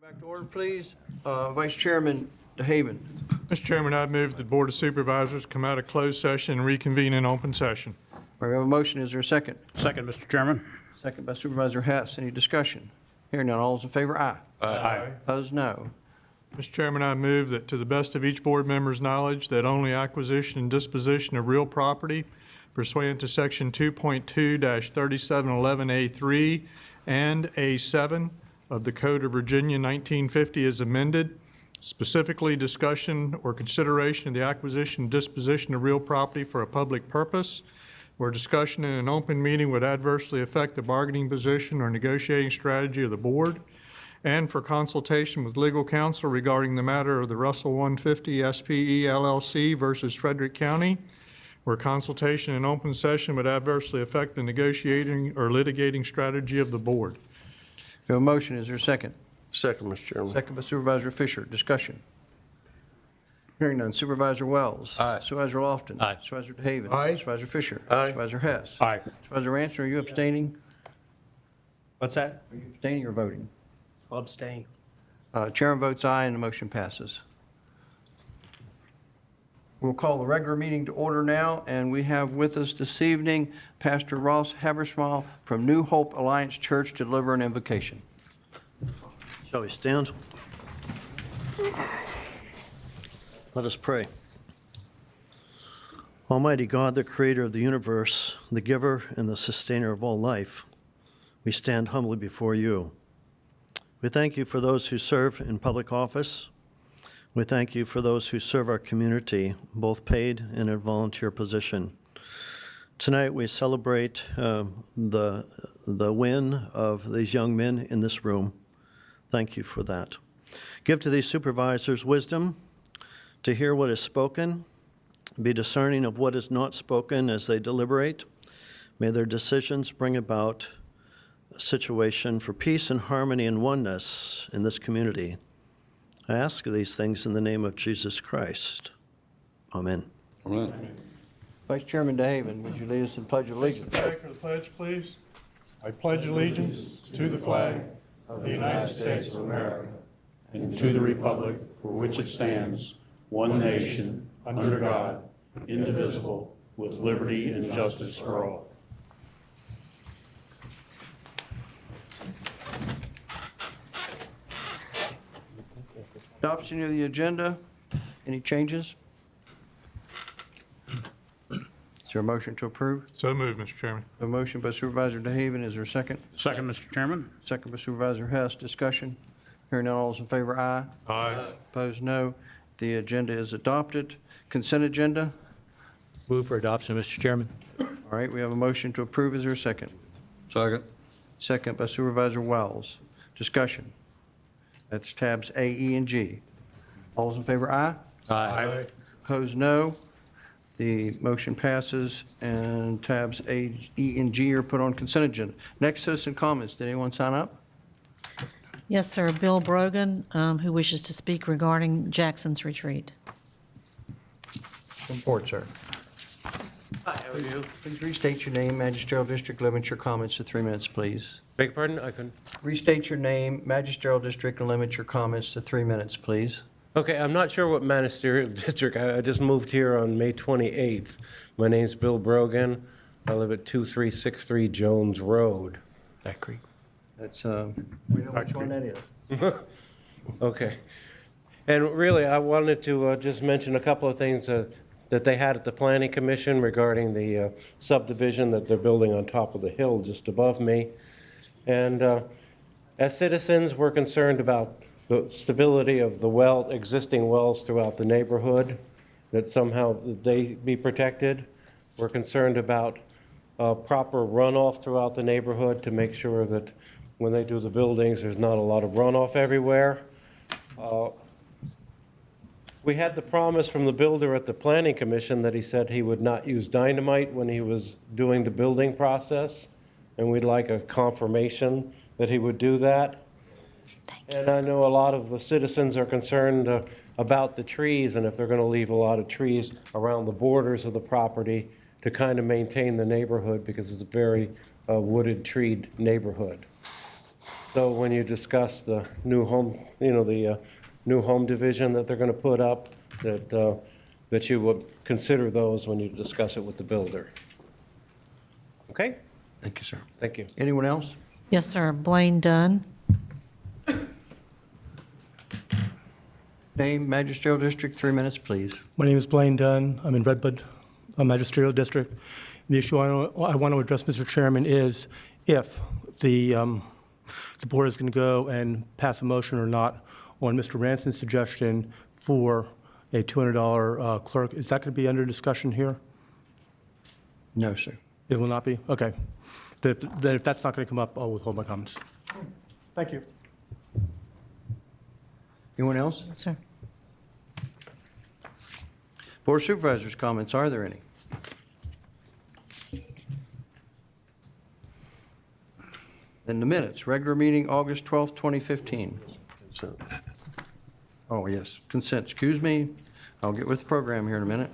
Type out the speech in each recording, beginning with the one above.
Back to order, please. Vice Chairman DeHaven. Mr. Chairman, I move that the Board of Supervisors come out of closed session and reconvene in open session. We have a motion. Is there a second? Second, Mr. Chairman. Second by Supervisor Hess. Any discussion? Hearing none. All those in favor, aye. Aye. Opposed, no. Mr. Chairman, I move that to the best of each board member's knowledge, that only acquisition and disposition of real property pursuant to Section 2.2-3711A3 and A7 of the Code of Virginia 1950 is amended, specifically discussion or consideration of the acquisition and disposition of real property for a public purpose, where discussion in an open meeting would adversely affect the bargaining position or negotiating strategy of the board, and for consultation with legal counsel regarding the matter of the Russell 150 SPE LLC versus Frederick County, where consultation in open session would adversely affect the negotiating or litigating strategy of the board. We have a motion. Is there a second? Second, Mr. Chairman. Second by Supervisor Fisher. Discussion. Hearing none. Supervisor Wells. Aye. Supervisor Lofton. Aye. Supervisor DeHaven. Aye. Supervisor Fisher. Aye. Supervisor Hess. Aye. Supervisor Ransom, are you abstaining? What's that? Are you abstaining or voting? I'll abstain. Chairman votes aye and the motion passes. We'll call the regular meeting to order now, and we have with us this evening Pastor Ross Habersmal from New Hope Alliance Church to deliver an invocation. Shall we stand? Let us pray. Almighty God, the creator of the universe, the giver and the sustainer of all life, we stand humbly before you. We thank you for those who serve in public office. We thank you for those who serve our community, both paid and in a volunteer position. Tonight we celebrate the win of these young men in this room. Thank you for that. Give to these supervisors wisdom to hear what is spoken, be discerning of what is not spoken as they deliberate. May their decisions bring about a situation for peace and harmony and oneness in this community. I ask these things in the name of Jesus Christ. Amen. Vice Chairman DeHaven, would you lead us in Pledge of Allegiance? Stand for the pledge, please. I pledge allegiance to the flag of the United States of America and to the republic for which it stands, one nation, under God, indivisible, with liberty and justice for all. Adoption of the agenda. Any changes? Is there a motion to approve? So moved, Mr. Chairman. A motion by Supervisor DeHaven. Is there a second? Second, Mr. Chairman. Second by Supervisor Hess. Discussion. Hearing none. All those in favor, aye. Aye. Opposed, no. The agenda is adopted. Consent agenda. Move for adoption, Mr. Chairman. All right, we have a motion to approve. Is there a second? Second. Second by Supervisor Wells. Discussion. That's tabs A, E, and G. All those in favor, aye. Aye. Opposed, no. The motion passes, and tabs A, E, and G are put on consent agenda. Next, citizen comments. Did anyone sign up? Yes, sir. Bill Brogan, who wishes to speak regarding Jackson's retreat. Report, sir. Hi, how are you? Please restate your name, magisterial district, limit your comments to 3 minutes, please. Beg your pardon? I couldn't. Restate your name, magisterial district, and limit your comments to 3 minutes, please. Okay, I'm not sure what ministerial district. I just moved here on May 28th. My name's Bill Brogan. I live at 2363 Jones Road. Back Creek. That's, we know which one that is. Okay. And really, I wanted to just mention a couple of things that they had at the Planning Commission regarding the subdivision that they're building on top of the hill just above me. And as citizens, we're concerned about the stability of the existing wells throughout the neighborhood, that somehow they be protected. We're concerned about proper runoff throughout the neighborhood to make sure that when they do the buildings, there's not a lot of runoff everywhere. We had the promise from the builder at the Planning Commission that he said he would not use dynamite when he was doing the building process, and we'd like a confirmation that he would do that. And I know a lot of the citizens are concerned about the trees, and if they're going to leave a lot of trees around the borders of the property to kind of maintain the neighborhood, because it's a very wooded, treed neighborhood. So when you discuss the new home, the new home division that they're going to put up, that you would consider those when you discuss it with the builder. Okay? Thank you, sir. Thank you. Anyone else? Yes, sir. Blaine Dunn. Name, magisterial district, 3 minutes, please. My name is Blaine Dunn. I'm in Redbud Magisterial District. The issue I want to address, Mr. Chairman, is if the board is going to go and pass a motion or not on Mr. Ranson's suggestion for a $200 clerk. Is that going to be under discussion here? No, sir. It will not be? Okay. Then if that's not going to come up, I'll withhold my comments. Thank you. Anyone else? Sir. Board of Supervisors comments, are there any? Then the minutes, regular meeting, August 12th, 2015. Oh, yes, consent, excuse me. I'll get with the program here in a minute.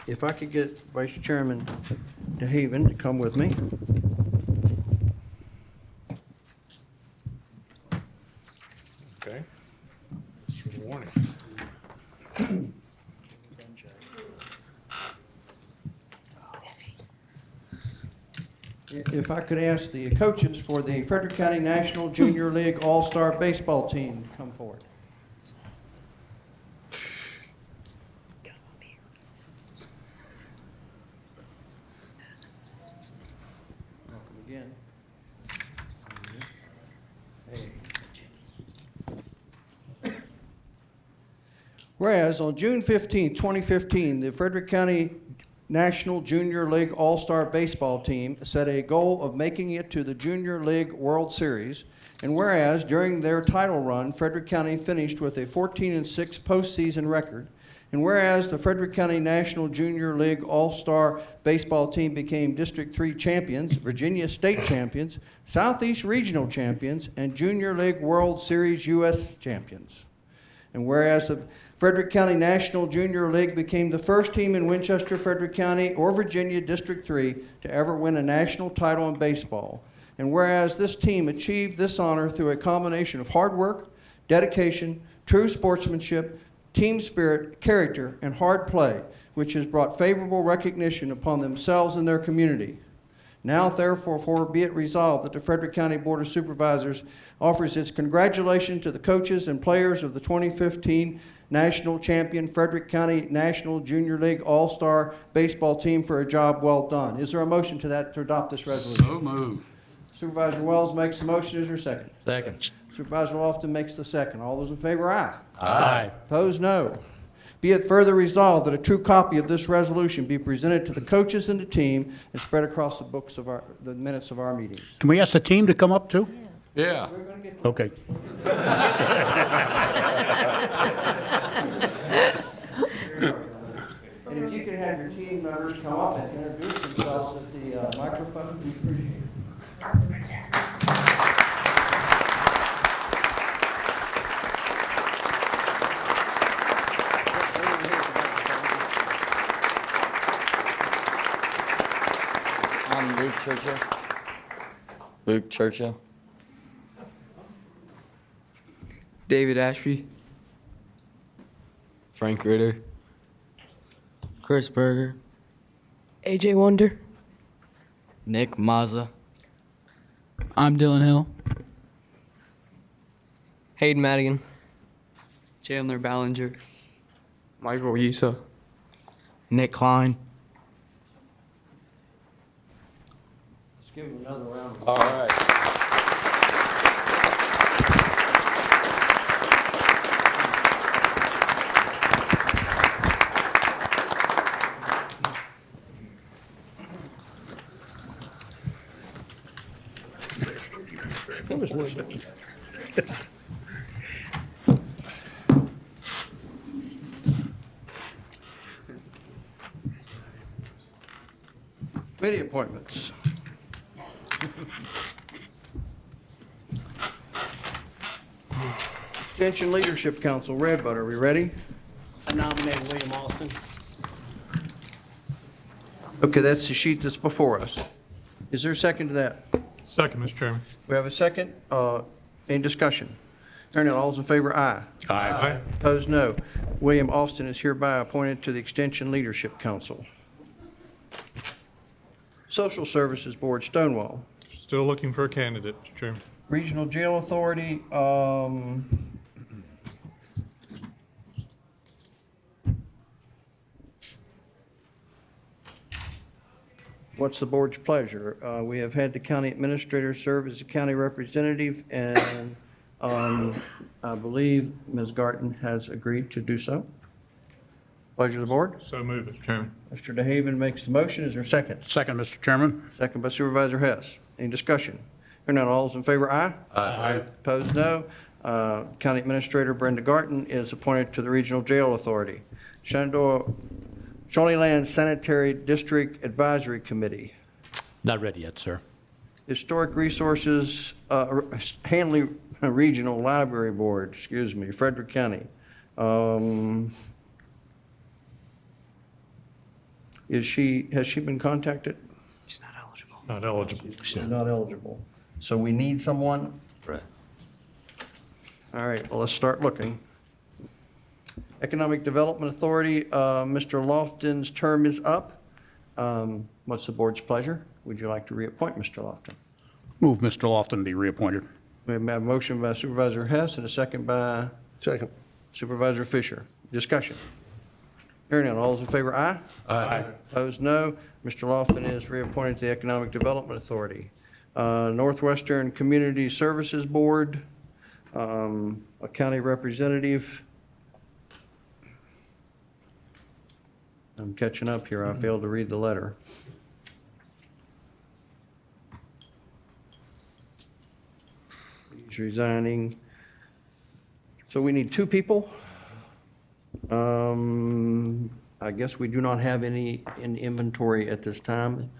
If I could get Vice Chairman DeHaven to come with me. Okay. Good morning. If I could ask the coaches for the Frederick County National Junior League All-Star Baseball team to come forward. Welcome again. Hey. Whereas on June 15, 2015, the Frederick County National Junior League All-Star Baseball team set a goal of making it to the Junior League World Series, and whereas during their title run, Frederick County finished with a 14-6 postseason record, and whereas the Frederick County National Junior League All-Star Baseball team became District 3 champions, Virginia State champions, Southeast Regional champions, and Junior League World Series U.S. champions. And whereas the Frederick County National Junior League became the first team in Winchester, Frederick County, or Virginia District 3 to ever win a national title in baseball. And whereas this team achieved this honor through a combination of hard work, dedication, true sportsmanship, team spirit, character, and hard play, which has brought favorable recognition upon themselves and their community. Now, therefore, be it resolved that the Frederick County Board of Supervisors offers its congratulations to the coaches and players of the 2015 national champion Frederick County National Junior League All-Star Baseball team for a job well done. Is there a motion to adopt this resolution? So moved. Supervisor Wells makes the motion. Is there a second? Second. Supervisor Lofton makes the second. All those in favor, aye. Aye. Opposed, no. Be it further resolved that a true copy of this resolution be presented to the coaches and the team and spread across the minutes of our meetings. Can we ask the team to come up too? Yeah. We're going to get Okay. And if you could have your team members come up and introduce themselves at the microphone, we appreciate it. I'm Luke Churchill. Luke Churchill. David Ashby. Frank Ritter. Chris Berger. AJ Wonder. Nick Mazza. I'm Dylan Hill. Hayden Madigan. Chandler Ballinger. Michael Yusa. Nick Klein. Let's give them another round of All right. committee appointments. Extension Leadership Council, Redbud, are we ready? I nominate William Austin. Okay, that's the sheet that's before us. Is there a second to that? Second, Mr. Chairman. We have a second. Any discussion? Hearing none, all those in favor, aye. Aye. Opposed, no. William Austin is hereby appointed to the Extension Leadership Council. Social Services Board, Stonewall. Still looking for a candidate, Mr. Chairman. Regional Jail Authority, what's the board's pleasure? We have had the county administrator serve as a county representative, and I believe Ms. Garten has agreed to do so. Pleasure of the board. So moved, Mr. Chairman. Mr. DeHaven makes the motion. Is there a second? Second, Mr. Chairman. Second by Supervisor Hess. Any discussion? Hearing none, all those in favor, aye. Aye. Opposed, no. County Administrator Brenda Garten is appointed to the Regional Jail Authority. Shenandoah Shawnee Land Sanitary District Advisory Committee. Not ready yet, sir. Historic Resources, Hanley Regional Library Board, Frederick County. Has she been contacted? Not eligible. She's not eligible. So we need someone? Right. All right, well, let's start looking. Economic Development Authority, Mr. Lofton's term is up. What's the board's pleasure? Would you like to reappoint Mr. Lofton? Move Mr. Lofton be reappointed. We have a motion by Supervisor Hess and a second by Second. Supervisor Fisher. Discussion. Hearing none, all those in favor, aye. Aye. Opposed, no. Mr. Lofton is reappointed to the Economic Development Authority. Northwestern Community Services Board, a county representative. I'm catching up here. I failed to read the letter. He's resigning. So we need two people. I guess we do not have any in inventory at this time.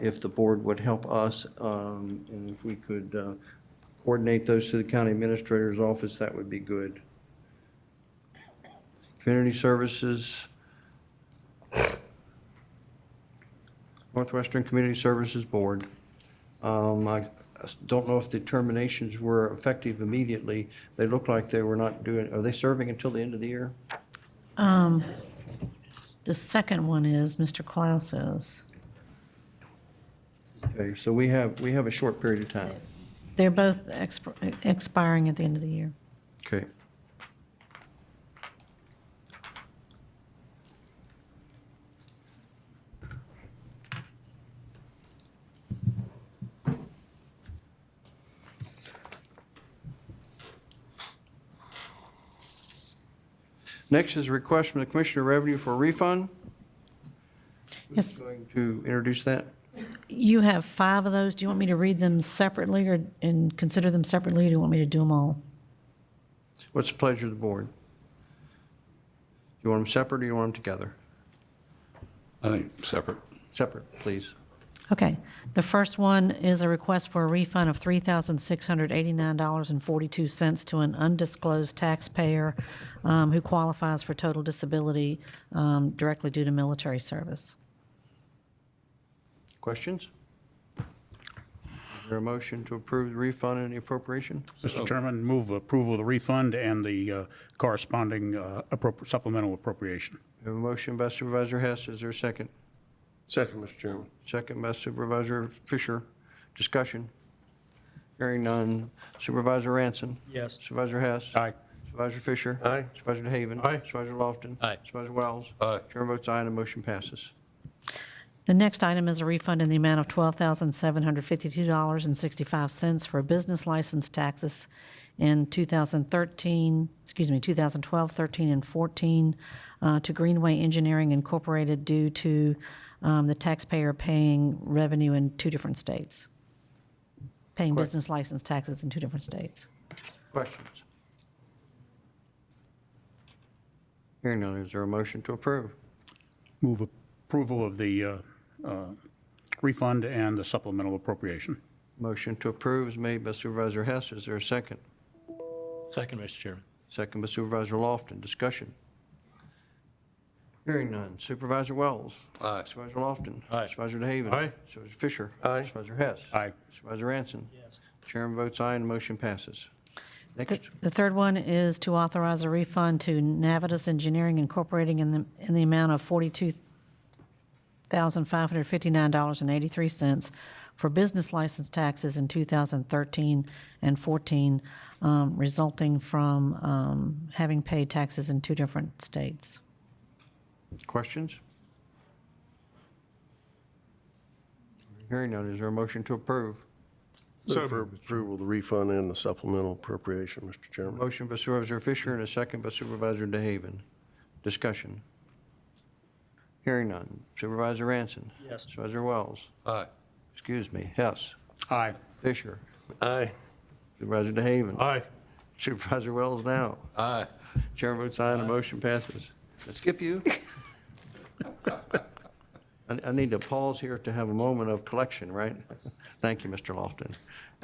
If the board would help us, and if we could coordinate those to the county administrator's office, that would be good. Community Services, Northwestern Community Services Board. I don't know if the terminations were effective immediately. They look like they were not doing, are they serving until the end of the year? The second one is, Mr. Klaus is. Okay, so we have a short period of time. They're both expiring at the end of the year. Okay. Next is a request from the Commissioner of Revenue for a refund. Yes. Who's going to introduce that? You have 5 of those. Do you want me to read them separately and consider them separately, or do you want me to do them all? What's the pleasure of the board? You want them separate or you want them together? I think separate. Separate, please. Okay. The first one is a request for a refund of $3,689.42 to an undisclosed taxpayer who qualifies for total disability directly due to military service. Questions? Is there a motion to approve the refund and the appropriation? Mr. Chairman, move approval of the refund and the corresponding supplemental appropriation. We have a motion by Supervisor Hess. Is there a second? Second, Mr. Chairman. Second by Supervisor Fisher. Discussion. Hearing none. Supervisor Ranson. Yes. Supervisor Hess. Aye. Supervisor Fisher. Aye. Supervisor DeHaven. Aye. Supervisor Lofton. Aye. Supervisor Wells. Aye. Chair votes aye and the motion passes. The next item is a refund in the amount of $12,752.65 for business license taxes in 2012, 13, and 14 to Greenway Engineering Incorporated due to the taxpayer paying revenue in 2 different states, paying business license taxes in 2 different states. Questions? Hearing none. Is there a motion to approve? Move approval of the refund and the supplemental appropriation. Motion to approve is made by Supervisor Hess. Is there a second? Second, Mr. Chairman. Second by Supervisor Lofton. Discussion. Hearing none. Supervisor Wells. Aye. Supervisor Lofton. Aye. Supervisor DeHaven. Aye. Supervisor Fisher. Aye. Supervisor Hess. Aye. Supervisor Ranson. Chairman votes aye and the motion passes. Next. The third one is to authorize a refund to Navitas Engineering Incorporated in the amount of $42,559.83 for business license taxes in 2013 and 14, resulting from having paid taxes in 2 different states. Questions? Hearing none. Is there a motion to approve? So Move for moved. approval of the refund and the supplemental appropriation, Mr. Chairman. Motion by Supervisor Fisher and a second by Supervisor DeHaven. Discussion. Hearing none. Supervisor Ranson. Yes. Supervisor Wells. Aye. Excuse me. Hess. Aye. Fisher. Aye. Supervisor DeHaven. Aye. Supervisor Wells now. Aye. Chair votes aye and the motion passes. Let's skip you. I need to pause here to have a moment of collection, right? Thank you, Mr. Lofton.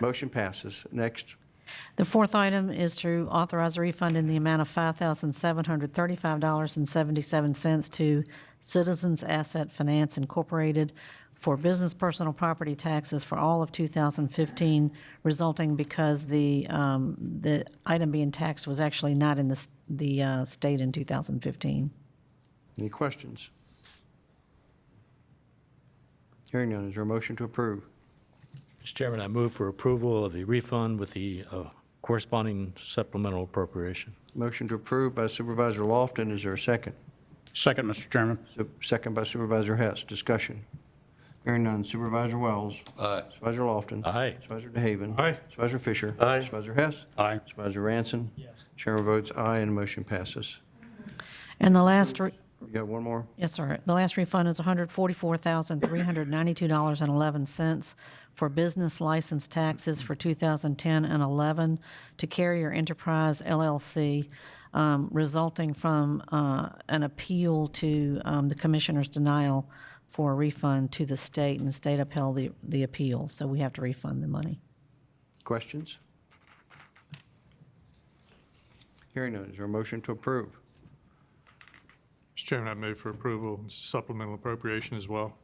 Motion passes. Next. The fourth item is to authorize a refund in the amount of $5,735.77 to Citizens Asset Finance Incorporated for business personal property taxes for all of 2015, resulting because the item being taxed was actually not in the state in 2015. Any questions? Hearing none. Is there a motion to approve? Mr. Chairman, I move for approval of the refund with the corresponding supplemental appropriation. Motion to approve by Supervisor Lofton. Is there a second? Second, Mr. Chairman. Second by Supervisor Hess. Discussion. Hearing none. Supervisor Wells. Aye. Supervisor Lofton. Aye. Supervisor DeHaven. Aye. Supervisor Fisher. Aye. Supervisor Hess. Aye. Supervisor Ranson. Yes. Chair votes aye and the motion passes. And the last, You got one more? yes, sir. The last refund is $144,392.11 for business license taxes for 2010 and 11 to Carrier Enterprise LLC, resulting from an appeal to the commissioner's denial for a refund to the state, and the state upheld the appeal, so we have to refund the money. Questions? Hearing none. Is there a motion to approve? Mr. Chairman, I move for approval of supplemental appropriation as well.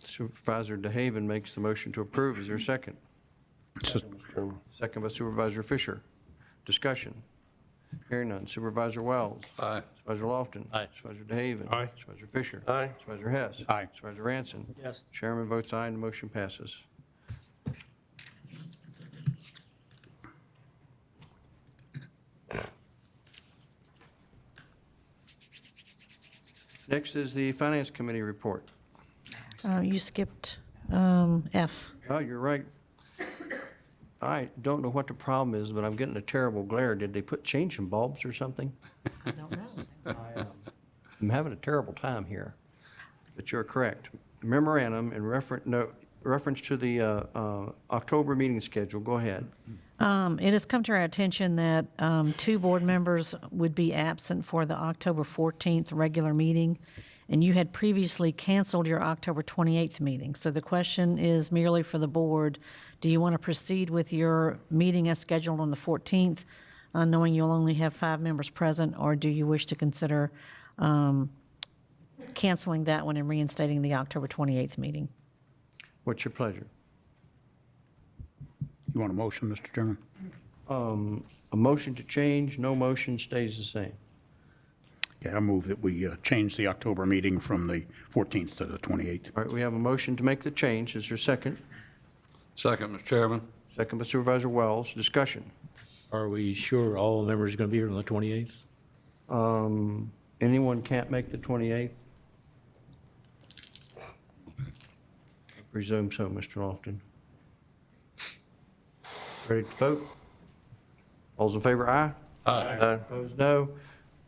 Supervisor DeHaven makes the motion to approve. Is there a second? Mr. Chairman. Second by Supervisor Fisher. Discussion. Hearing none. Supervisor Wells. Aye. Supervisor Lofton. Aye. Supervisor DeHaven. Aye. Supervisor Fisher. Aye. Supervisor Hess. Aye. Supervisor Ranson. Yes. Chairman votes aye and the motion passes. Next is the Finance Committee report. You skipped F. Oh, you're right. I don't know what the problem is, but I'm getting a terrible glare. Did they change some bulbs or something? I don't know. I'm having a terrible time here, but you're correct. Memorandum in reference to the October meeting schedule. Go ahead. It has come to our attention that 2 board members would be absent for the October 14th regular meeting, and you had previously canceled your October 28th meeting. So the question is merely for the board, do you want to proceed with your meeting as scheduled on the 14th, knowing you'll only have 5 members present, or do you wish to consider canceling that one and reinstating the October 28th meeting? What's your pleasure? You want a motion, Mr. Chairman? A motion to change, no motion, stays the same. Okay, I move that we change the October meeting from the 14th to the 28th. All right, we have a motion to make the change. Is there a second? Second, Mr. Chairman. Second by Supervisor Wells. Discussion. Are we sure all members are going to be here on the 28th? Anyone can't make the 28th? I presume so, Mr. Lofton. Ready to vote? All's in favor, aye? Aye. Opposed, no.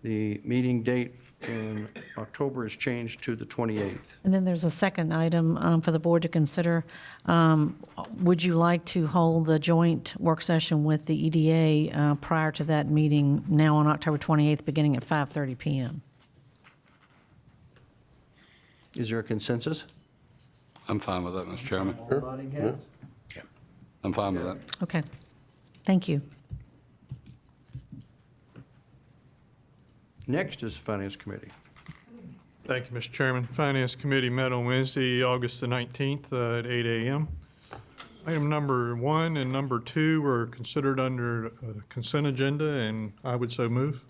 The meeting date in October is changed to the 28th. And then there's a second item for the board to consider. Would you like to hold the joint work session with the EDA prior to that meeting now on October 28th, beginning at 5:30 PM? Is there a consensus? I'm fine with that, Mr. Chairman. Nodding heads. I'm fine with that. Okay, thank you. Next is the Finance Committee. Thank you, Mr. Chairman. Finance Committee met on Wednesday, August the 19th at 8 a.m. Item number 1 and number 2 were considered under consent agenda, and I would so move.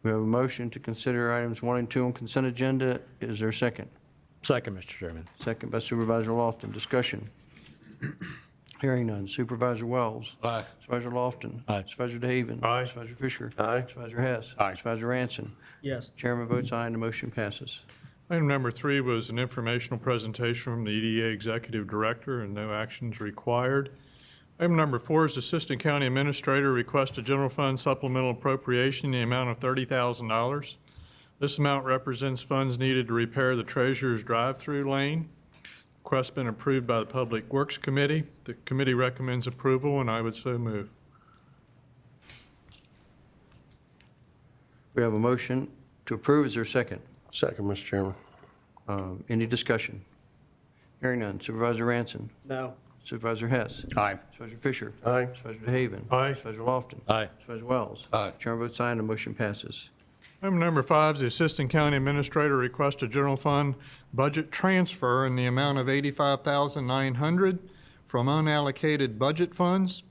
We have a motion to consider items 1 and 2 on consent agenda. Is there a second? Second, Mr. Chairman. Second by Supervisor Lofton. Discussion. Hearing none. Supervisor Wells. Aye. Supervisor Lofton. Aye. Supervisor DeHaven. Aye. Supervisor Fisher. Aye. Supervisor Hess. Aye. Supervisor Ranson. Yes. Chairman votes aye and the motion passes. Item number 3 was an informational presentation from the EDA Executive Director, and no actions required. Item number 4 is Assistant County Administrator requests a general fund supplemental appropriation in the amount of $30,000. This amount represents funds needed to repair the Treasurer's drive-through lane. Request been approved by the Public Works Committee. The committee recommends approval, and I would so move. We have a motion to approve. Is there a second? Second, Mr. Chairman. Any discussion? Hearing none. Supervisor Ranson. No. Supervisor Hess. Aye. Supervisor Fisher. Aye. Supervisor DeHaven. Aye. Supervisor Lofton. Aye. Supervisor Wells. Aye. Chairman votes aye and the motion passes. Item number 5 is the Assistant County Administrator requests a general fund budget transfer in the amount of $85,900 from unallocated budget funds.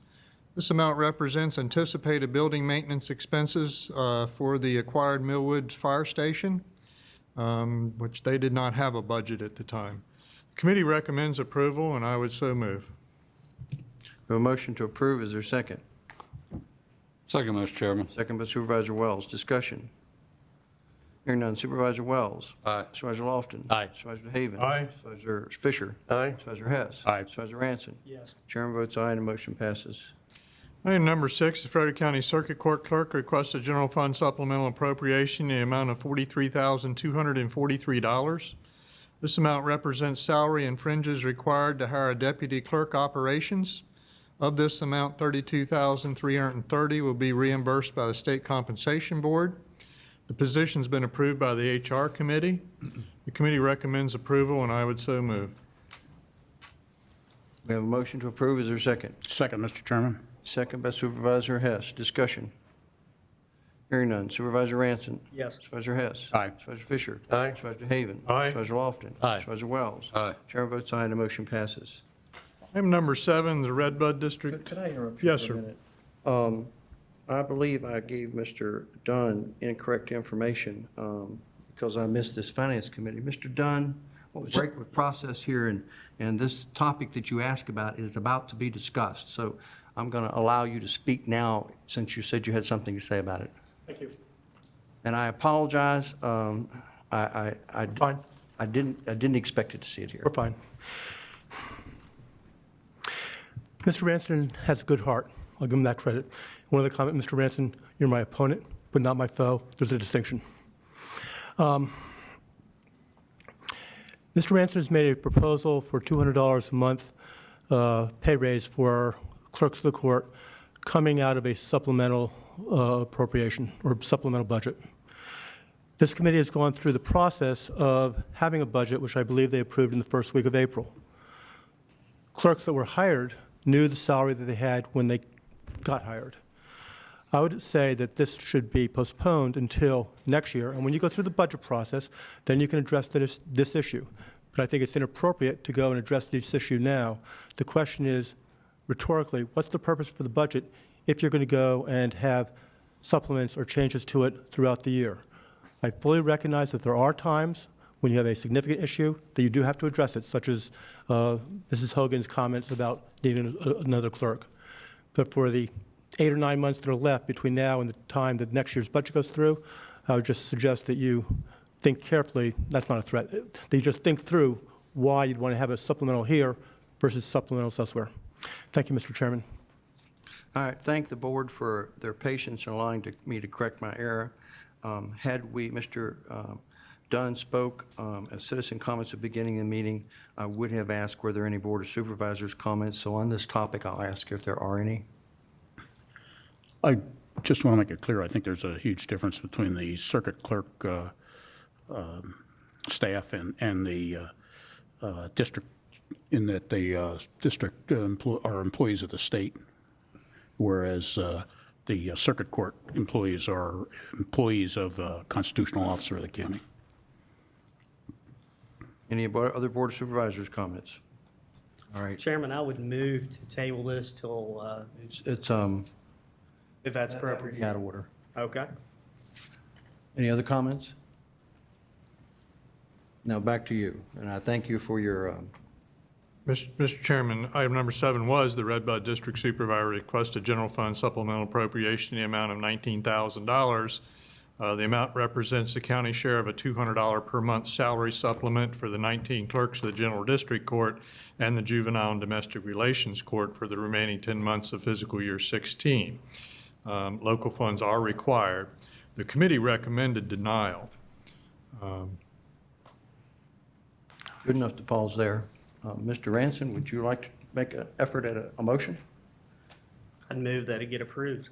This amount represents anticipated building maintenance expenses for the acquired Millwood Fire Station, which they did not have a budget at the time. The committee recommends approval, and I would so move. We have a motion to approve. Is there a second? Second, Mr. Chairman. Second by Supervisor Wells. Discussion. Hearing none. Supervisor Wells. Aye. Supervisor Lofton. Aye. Supervisor DeHaven. Aye. Supervisor Fisher. Aye. Supervisor Hess. Aye. Supervisor Ranson. Yes. Chairman votes aye and the motion passes. Item number 6, the Frederick County Circuit Court Clerk requests a general fund supplemental appropriation in the amount of $43,243. This amount represents salary and fringes required to hire a deputy clerk operations. Of this amount, $32,330 will be reimbursed by the State Compensation Board. The position's been approved by the HR Committee. The committee recommends approval, and I would so move. We have a motion to approve. Is there a second? Second, Mr. Chairman. Second by Supervisor Hess. Discussion. Hearing none. Supervisor Ranson. Yes. Supervisor Hess. Aye. Supervisor Fisher. Aye. Supervisor DeHaven. Aye. Supervisor Lofton. Aye. Supervisor Wells. Aye. Chairman votes aye and the motion passes. Item number 7, the Red Bud District. Could I interrupt you Yes, for a sir. minute? I believe I gave Mr. Dunn incorrect information because I missed this Finance Committee. Mr. Dunn, we'll break with process here, and this topic that you asked about is about to be discussed. So I'm going to allow you to speak now since you said you had something to say about it. Thank you. And I apologize. Fine. I didn't expect it to see it here. We're fine. Mr. Ranson has a good heart. I'll give him that credit. One of the comments, Mr. Ranson, you're my opponent, but not my foe. There's a distinction. Mr. Ranson has made a proposal for $200 a month pay raise for clerks of the court coming out of a supplemental appropriation or supplemental budget. This committee has gone through the process of having a budget, which I believe they approved in the first week of April. Clerks that were hired knew the salary that they had when they got hired. I would say that this should be postponed until next year, and when you go through the budget process, then you can address this issue. But I think it's inappropriate to go and address this issue now. The question is, rhetorically, what's the purpose for the budget if you're going to go and have supplements or changes to it throughout the year? I fully recognize that there are times when you have a significant issue that you do have to address it, such as Mrs. Hogan's comments about needing another clerk. But for the 8 or 9 months that are left between now and the time that next year's budget goes through, I would just suggest that you think carefully. That's not a threat. That you just think through why you'd want to have a supplemental here versus supplementals elsewhere. Thank you, Mr. Chairman. All right, thank the board for their patience in allowing me to correct my error. Had Mr. Dunn spoke as citizen comments at the beginning of the meeting, I would have asked were there any Board of Supervisors comments. So on this topic, I'll ask if there are any. I just want to make it clear, I think there's a huge difference between the circuit clerk staff and the district, in that the district are employees of the state, whereas the circuit court employees are employees of a constitutional officer of the county. Any other Board of Supervisors comments? All right, Chairman, I would move to table this till, it's if that's appropriate. out of order. Okay. Any other comments? Now back to you, and I thank you for your, Mr. Chairman, item number 7 was the Red Bud District Supervisor requested general fund supplemental appropriation in the amount of $19,000. The amount represents the county share of a $200 per month salary supplement for the 19 clerks of the General District Court and the Juvenile and Domestic Relations Court for the remaining 10 months of fiscal year 16. Local funds are required. The committee recommended denial. good enough to pause there. Mr. Ranson, would you like to make an effort at a motion? I'd move that it get approved.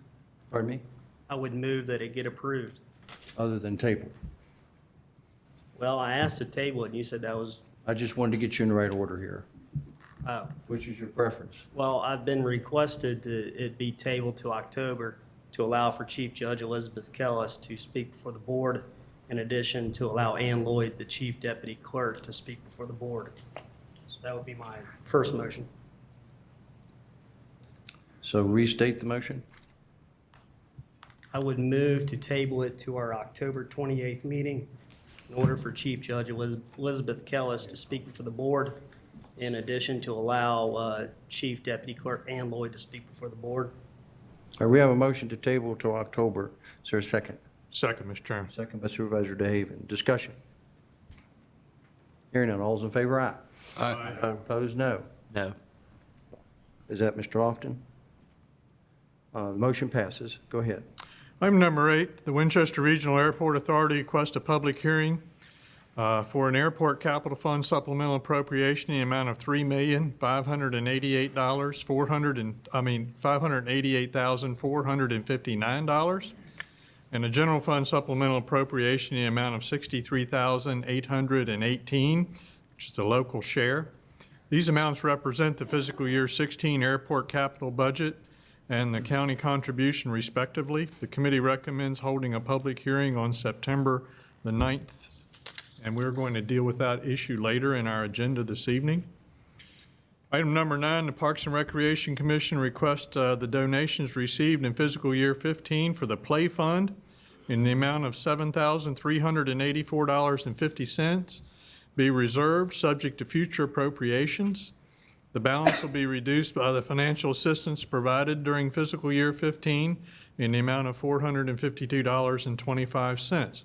Pardon me? I would move that it get approved. Other than table? Well, I asked to table it, and you said that was, I just wanted to get you in the right order here. oh. Which is your preference? Well, I've been requested to it be tabled to October to allow for Chief Judge Elizabeth Kellis to speak before the board, in addition to allow Ann Lloyd, the Chief Deputy Clerk, to speak before the board. So that would be my first motion. So restate the motion? I would move to table it to our October 28th meeting in order for Chief Judge Elizabeth Kellis to speak before the board, in addition to allow Chief Deputy Clerk Ann Lloyd to speak before the board. All right, we have a motion to table till October. Is there a second? Second, Mr. Chairman. Second by Supervisor DeHaven. Discussion. Hearing none. All's in favor, aye. Aye. Opposed, no. No. Is that Mr. Lofton? The motion passes. Go ahead. Item number 8, the Winchester Regional Airport Authority requests a public hearing for an airport capital fund supplemental appropriation in the amount of $588,459, and a general fund supplemental appropriation in the amount of $63,818, which is the local share. These amounts represent the fiscal year 16 airport capital budget and the county contribution respectively. The committee recommends holding a public hearing on September the 9th, and we're going to deal with that issue later in our agenda this evening. Item number 9, the Parks and Recreation Commission requests the donations received in fiscal year 15 for the Play Fund in the amount of $7,384.50 be reserved, subject to future appropriations. The balance will be reduced by the financial assistance provided during fiscal year 15 in the amount of $452.25.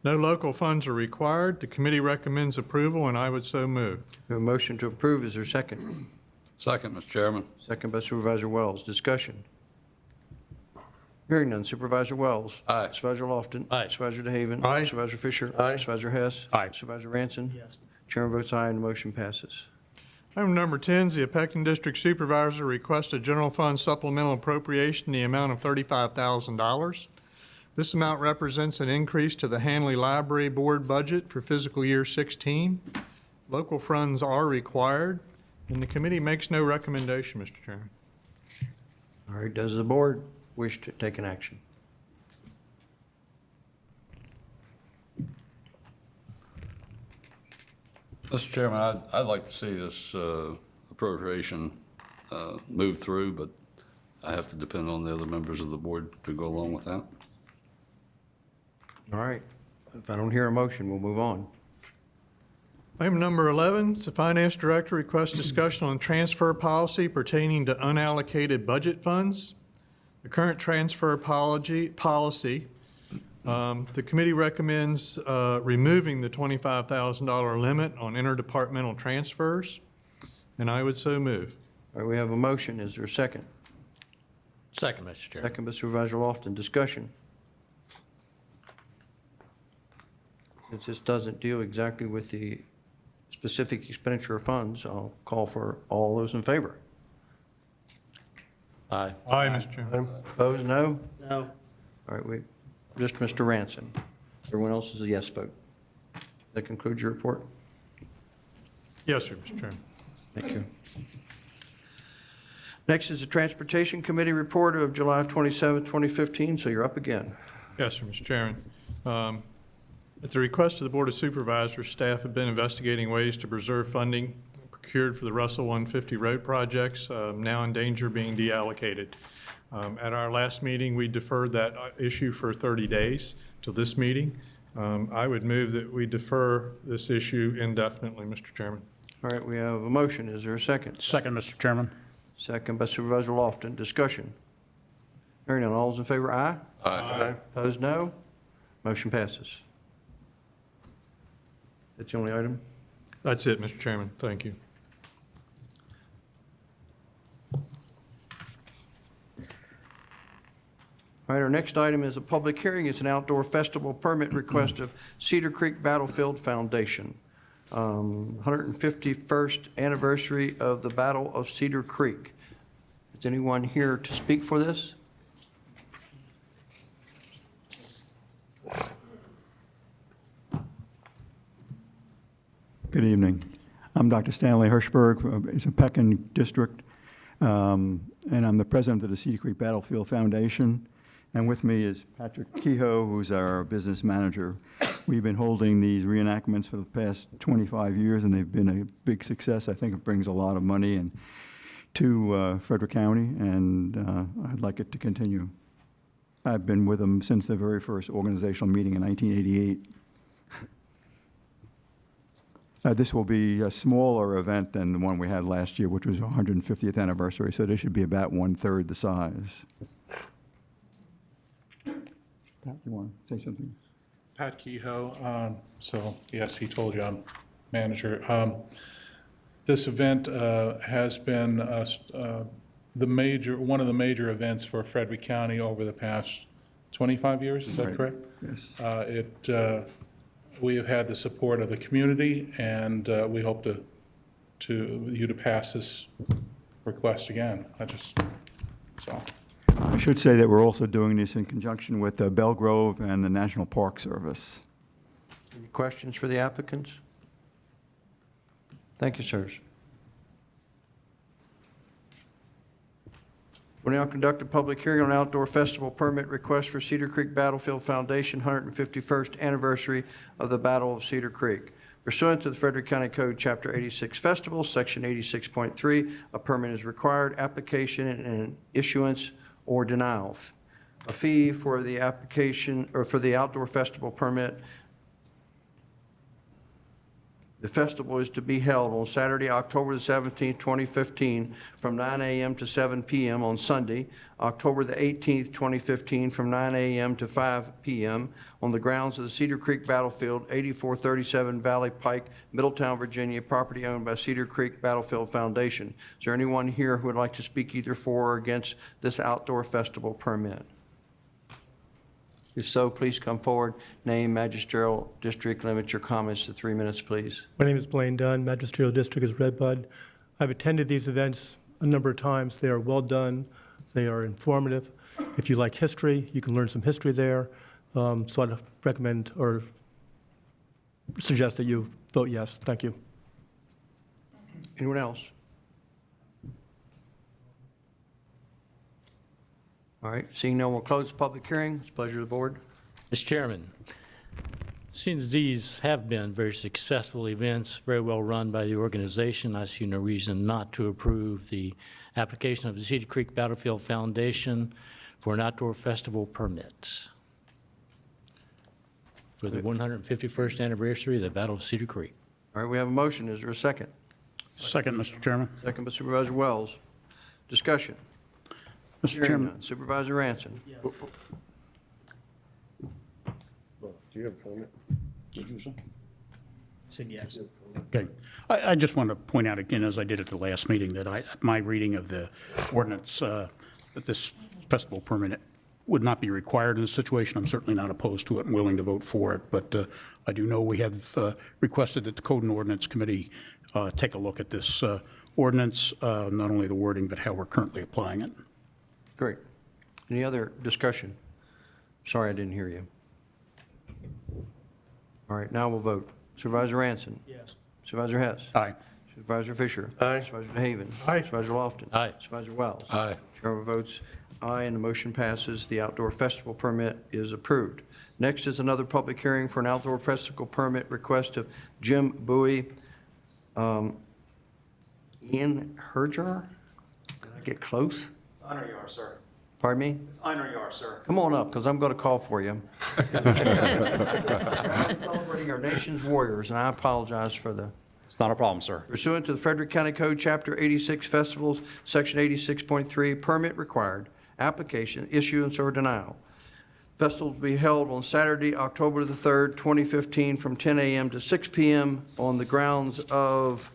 No local funds are required. The committee recommends approval, and I would so move. We have a motion to approve. Is there a second? Second, Mr. Chairman. Second by Supervisor Wells. Discussion. Hearing none. Supervisor Wells. Aye. Supervisor Lofton. Aye. Supervisor DeHaven. Aye. Supervisor Fisher. Aye. Supervisor Hess. Aye. Supervisor Ranson. Yes. Chairman votes aye, and the motion passes. Item number 10 is the Pecking District Supervisor requests a general fund supplemental appropriation in the amount of $35,000. This amount represents an increase to the Hanley Library Board budget for fiscal year 16. Local funds are required, and the committee makes no recommendation, Mr. Chairman. All right, does the board wish to take an action? Mr. Chairman, I'd like to see this appropriation move through, but I have to depend on the other members of the board to go along with that. All right. If I don't hear a motion, we'll move on. Item number 11 is the Finance Director requests discussion on transfer policy pertaining to unallocated budget funds. The current transfer policy, the committee recommends removing the $25,000 limit on interdepartmental transfers, and I would so move. All right, we have a motion. Is there a second? Second, Mr. Chairman. Second by Supervisor Lofton. Discussion. Since this doesn't deal exactly with the specific expenditure of funds, I'll call for all those in favor. Aye. Aye, Mr. Chairman. Opposed, no? No. All right, just Mr. Ranson. Everyone else is a yes vote. That concludes your report? Yes, sir, Mr. Chairman. Thank you. Next is the Transportation Committee report of July 27, 2015, so you're up again. Yes, sir, Mr. Chairman. At the request of the Board of Supervisors, staff have been investigating ways to preserve funding procured for the Russell 150 road projects, now in danger of being deallocated. At our last meeting, we deferred that issue for 30 days till this meeting. I would move that we defer this issue indefinitely, Mr. Chairman. All right, we have a motion. Is there a second? Second, Mr. Chairman. Second by Supervisor Lofton. Discussion. Hearing none. All those in favor, aye. Aye. Opposed, no. Motion passes. That's the only item? That's it, Mr. Chairman. Thank you. All right, our next item is a public hearing. It's an outdoor festival permit request of Cedar Creek Battlefield Foundation. 151st anniversary of the Battle of Cedar Creek. Is anyone here to speak for this? Good evening. I'm Dr. Stanley Hirschberg. It's a Pekin district, and I'm the president of the Cedar Creek Battlefield Foundation. And with me is Patrick Kehoe, who's our business manager. We've been holding these reenactments for the past 25 years, and they've been a big success. I think it brings a lot of money to Frederick County, and I'd like it to continue. I've been with them since the very first organizational meeting in 1988. This will be a smaller event than the one we had last year, which was 150th anniversary, so this should be about 1/3 the size. Pat, you want to say something? Pat Kehoe, so yes, he told you I'm manager. This event has been one of the major events for Frederick County over the past 25 years, is that Right. correct? Yes. We have had the support of the community, and we hope you to pass this request again. So. I should say that we're also doing this in conjunction with Belgrove and the National Park Service. Any questions for the applicants? Thank you, sirs. We'll now conduct a public hearing on outdoor festival permit request for Cedar Creek Battlefield Foundation 151st anniversary of the Battle of Cedar Creek. Pursuant to the Frederick County Code, Chapter 86 Festivals, Section 86.3, a permit is required, application and issuance or denial. A fee for the application or for the outdoor festival permit. The festival is to be held on Saturday, October the 17th, 2015, from 9 a.m. to 7 p.m. on Sunday, October the 18th, 2015, from 9 a.m. to 5 p.m. on the grounds of the Cedar Creek Battlefield, 8437 Valley Pike, Middletown, Virginia, property owned by Cedar Creek Battlefield Foundation. Is there anyone here who would like to speak either for or against this outdoor festival permit? If so, please come forward. Name, magisterial district, limit your comments to 3 minutes, please. My name is Blaine Dunn. Magisterial District is Redbud. I've attended these events a number of times. They are well done. They are informative. If you like history, you can learn some history there. So I'd recommend or suggest that you vote yes. Thank you. Anyone else? All right, seeing no one, we'll close the public hearing. It's a pleasure of the board. Mr. Chairman, since these have been very successful events, very well run by the organization, I see no reason not to approve the application of the Cedar Creek Battlefield Foundation for an outdoor festival permit for the 151st anniversary of the Battle of Cedar Creek. All right, we have a motion. Is there a second? Second, Mr. Chairman. Second by Supervisor Wells. Discussion. Mr. Hearing Chairman. none. Supervisor Ranson. Yes. Do you have a comment? Did you say? Said yes. Okay. I just want to point out again, as I did at the last meeting, that my reading of the ordinance, that this festival permit would not be required in this situation. I'm certainly not opposed to it and willing to vote for it, but I do know we have requested that the Code and Ordinance Committee take a look at this ordinance, not only the wording, but how we're currently applying it. Great. Any other discussion? Sorry, I didn't hear you. All right, now we'll vote. Supervisor Ranson. Yes. Supervisor Hess. Aye. Supervisor Fisher. Aye. Supervisor DeHaven. Aye. Supervisor Lofton. Aye. Supervisor Wells. Aye. Chair votes Aye, and the motion passes. The outdoor festival permit is approved. Next is another public hearing for an outdoor festival permit request of Jim Bowie. Ian Herger? Did I get close? Honor you are, sir. Pardon me? It's honor you are, sir. Come on up, because I'm going to call for you. Celebrating our nation's warriors, and I apologize for the It's not a problem, sir. pursuant to the Frederick County Code, Chapter 86, Festivals, Section 86.3, permit required, application, issuance, or denial. Festival will be held on Saturday, October the 3rd, 2015, from 10 a.m. to 6 p.m. on the grounds of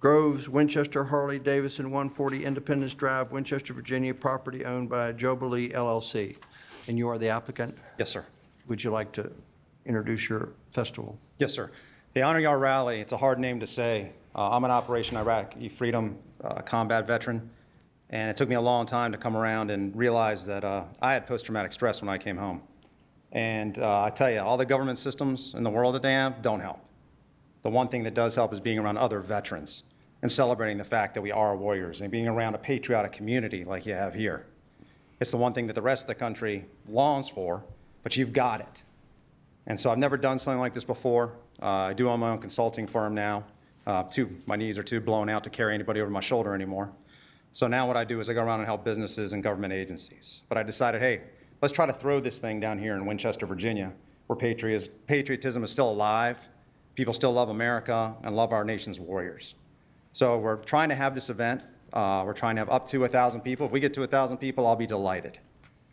Groves, Winchester, Harley Davidson, 140 Independence Drive, Winchester, Virginia, property owned by Jubilee LLC. And you are the applicant? Yes, sir. Would you like to introduce your festival? Yes, sir. The Honor Yard Rally, it's a hard name to say. I'm an Operation Iraqi Freedom combat veteran, and it took me a long time to come around and realize that I had post-traumatic stress when I came home. And I tell you, all the government systems in the world that they have don't help. The one thing that does help is being around other veterans and celebrating the fact that we are warriors and being around a patriotic community like you have here. It's the one thing that the rest of the country longs for, but you've got it. And so I've never done something like this before. I do own my own consulting firm now. My knees are too blown out to carry anybody over my shoulder anymore. So now what I do is I go around and help businesses and government agencies. But I decided, hey, let's try to throw this thing down here in Winchester, Virginia, where patriotism is still alive. People still love America and love our nation's warriors. So we're trying to have this event. We're trying to have up to 1,000 people. If we get to 1,000 people, I'll be delighted.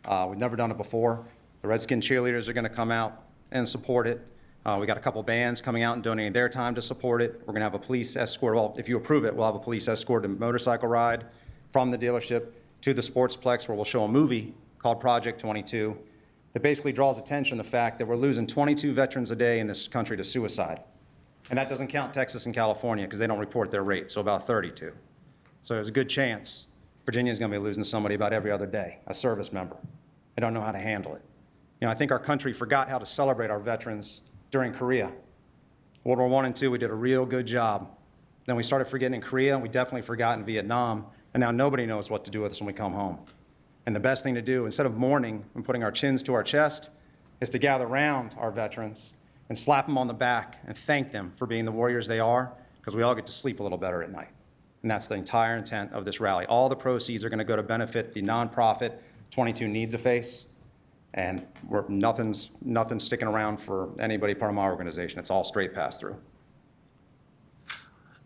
We've never done it before. The Redskin cheerleaders are going to come out and support it. We got a couple bands coming out and donating their time to support it. We're going to have a police escort. Well, if you approve it, we'll have a police escort and motorcycle ride from the dealership to the Sportsplex, where we'll show a movie called Project 22 that basically draws attention to the fact that we're losing 22 veterans a day in this country to suicide. And that doesn't count Texas and California because they don't report their rate, so about 32. So there's a good chance Virginia's going to be losing somebody about every other day, a service member. They don't know how to handle it. You know, I think our country forgot how to celebrate our veterans during Korea. World War I and II, we did a real good job. Then we started forgetting in Korea, and we definitely forgot in Vietnam, and now nobody knows what to do with us when we come home. And the best thing to do, instead of mourning and putting our chins to our chest, is to gather around our veterans and slap them on the back and thank them for being the warriors they are, because we all get to sleep a little better at night. And that's the entire intent of this rally. All the proceeds are going to go to benefit the nonprofit 22 Needs a Face, and nothing's sticking around for anybody part of my organization. It's all straight pass through.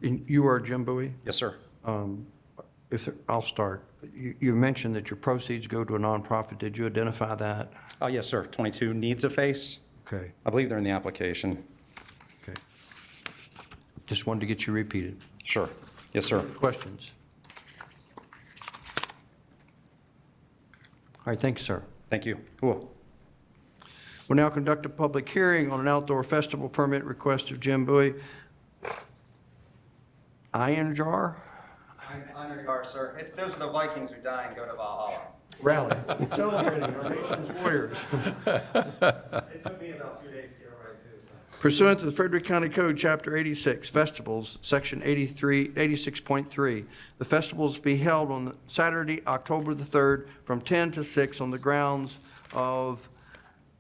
And you are Jim Bowie? Yes, sir. I'll start. You mentioned that your proceeds go to a nonprofit. Did you identify that? Yes, sir. 22 Needs a Face. Okay. I believe they're in the application. Okay. Just wanted to get you repeated. Sure. Yes, sir. Questions? All right, thank you, sir. Thank you. Cool. We'll now conduct a public hearing on an outdoor festival permit request of Jim Bowie. Iron Jar Honor you are, sir. Those are the Vikings who die and go to Valhalla. Rally, celebrating our nation's warriors. It took me about 2 days to get it right, too. Pursuant to the Frederick County Code, Chapter 86, Festivals, Section 86.3, the festivals be held on Saturday, October the 3rd, from 10 to 6 on the grounds of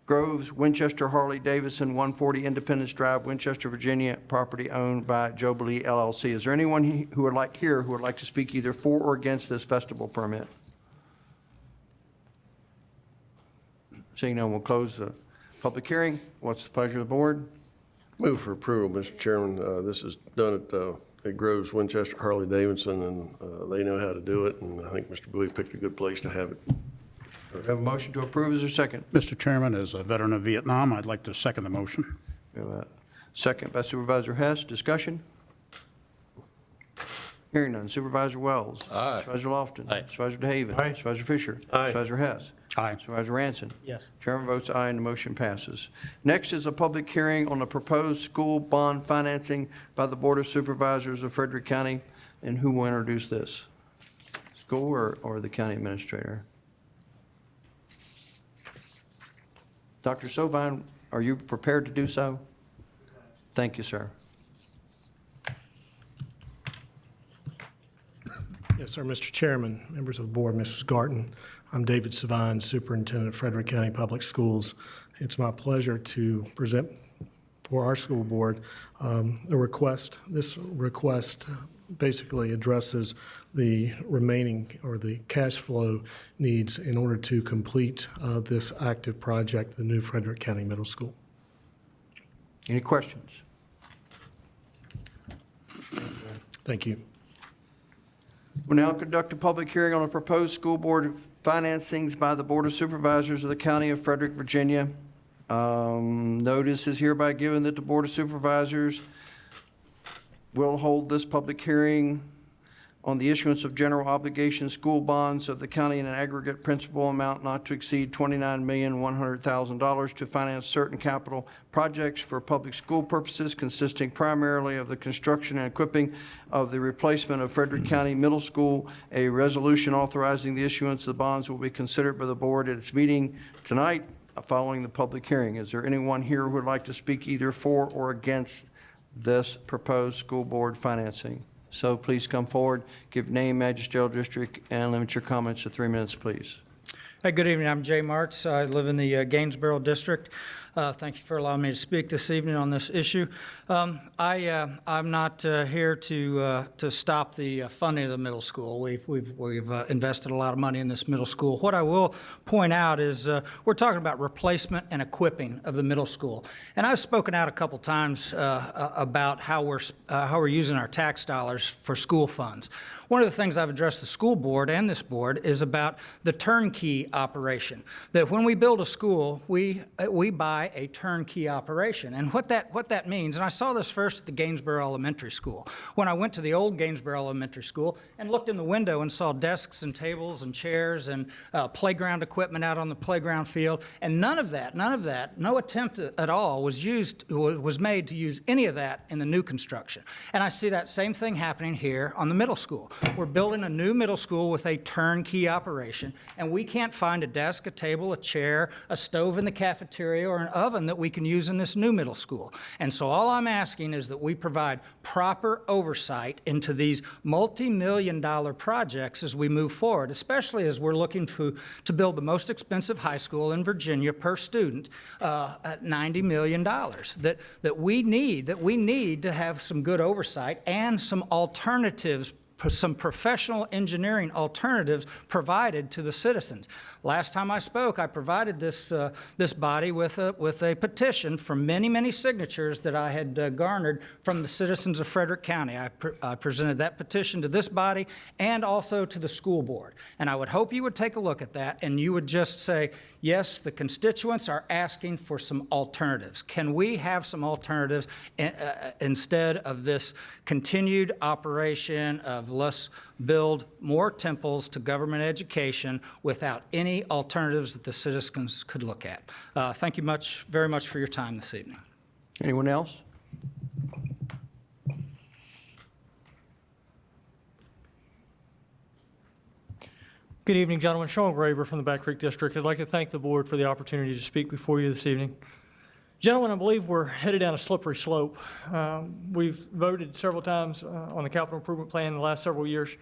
Groves, Winchester, Harley Davidson, 140 Independence Drive, Winchester, Virginia, property owned by Jubilee LLC. Is there anyone who would like to speak either for or against this festival permit? Seeing none, we'll close the public hearing. What's the pleasure of the board? Move for approval, Mr. Chairman. This is done at Groves, Winchester, Harley Davidson, and they know how to do it, and I think Mr. Bowie picked a good place to have it. We have a motion to approve. Is there a second? Mr. Chairman, as a veteran of Vietnam, I'd like to second the motion. We have a second by Supervisor Hess. Discussion? Hearing none. Supervisor Wells. Aye. Supervisor Lofton. Aye. Supervisor DeHaven. Aye. Supervisor Fisher. Aye. Supervisor Hess. Aye. Supervisor Ranson. Yes. Chairman votes aye and the motion passes. Next is a public hearing on the proposed school bond financing by the Board of Supervisors of Frederick County. And who will introduce this? School or the county administrator? Dr. Sovine, are you prepared to do so? Thank you, sir. Yes, sir, Mr. Chairman, members of the board, Mrs. Garten. I'm David Savine, Superintendent of Frederick County Public Schools. It's my pleasure to present for our school board a request. This request basically addresses the remaining or the cash flow needs in order to complete this active project, the new Frederick County Middle School. Any questions? Thank you. We'll now conduct a public hearing on a proposed school board financings by the Board of Supervisors of the County of Frederick, Virginia. Notice is hereby given that the Board of Supervisors will hold this public hearing on the issuance of general obligation school bonds of the county in an aggregate principal amount not to exceed $29,100,000 to finance certain capital projects for public school purposes consisting primarily of the construction and equipping of the replacement of Frederick County Middle School. A resolution authorizing the issuance of the bonds will be considered by the board at its meeting tonight following the public hearing. Is there anyone here who would like to speak either for or against this proposed school board financing? So please come forward, give name, magisterial district, and limit your comments to 3 minutes, please. Hey, good evening. I'm Jay Marks. I live in the Gainesboro district. Thank you for allowing me to speak this evening on this issue. I'm not here to stop the funding of the middle school. We've invested a lot of money in this middle school. What I will point out is we're talking about replacement and equipping of the middle school. And I've spoken out a couple times about how we're using our tax dollars for school funds. One of the things I've addressed the school board and this board is about the turnkey operation. That when we build a school, we buy a turnkey operation. And what that means, and I saw this first at the Gainesboro Elementary School. When I went to the old Gainesboro Elementary School and looked in the window and saw desks and tables and chairs and playground equipment out on the playground field, and none of that, no attempt at all was made to use any of that in the new construction. And I see that same thing happening here on the middle school. We're building a new middle school with a turnkey operation, and we can't find a desk, a table, a chair, a stove in the cafeteria, or an oven that we can use in this new middle school. And so all I'm asking is that we provide proper oversight into these multi-million-dollar projects as we move forward, especially as we're looking to build the most expensive high school in Virginia per student at $90 million. That we need to have some good oversight and some alternatives, some professional engineering alternatives provided to the citizens. Last time I spoke, I provided this body with a petition from many signatures that I had garnered from the citizens of Frederick County. I presented that petition to this body and also to the school board. And I would hope you would take a look at that and you would just say, yes, the constituents are asking for some alternatives. Can we have some alternatives instead of this continued operation of let's build more temples to government education without any alternatives that the citizens could look at? Thank you very much for your time this evening. Anyone else? Good evening, gentlemen. Sean Graber from the Back Creek District. I'd like to thank the board for the opportunity to speak before you this evening. Gentlemen, I believe we're headed down a slippery slope. We've voted several times on the capital improvement plan in the last several years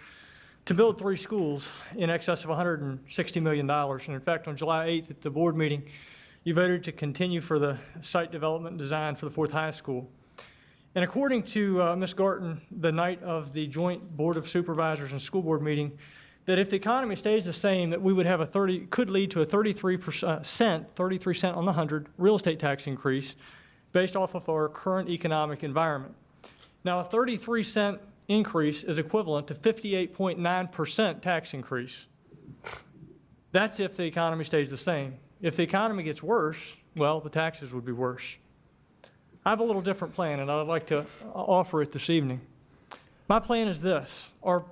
to build 3 schools in excess of $160 million. And in fact, on July 8th at the board meeting, you voted to continue for the site development design for the 4th high school. And according to Ms. Garten, the night of the joint Board of Supervisors and school board meeting, that if the economy stays the same, that we would have could lead to a 33 cent on the 100 real estate tax increase based off of our current economic environment. Now, a 33 cent increase is equivalent to 58.9% tax increase. That's if the economy stays the same. If the economy gets worse, well, the taxes would be worse. I have a little different plan, and I'd like to offer it this evening. My plan is this. Our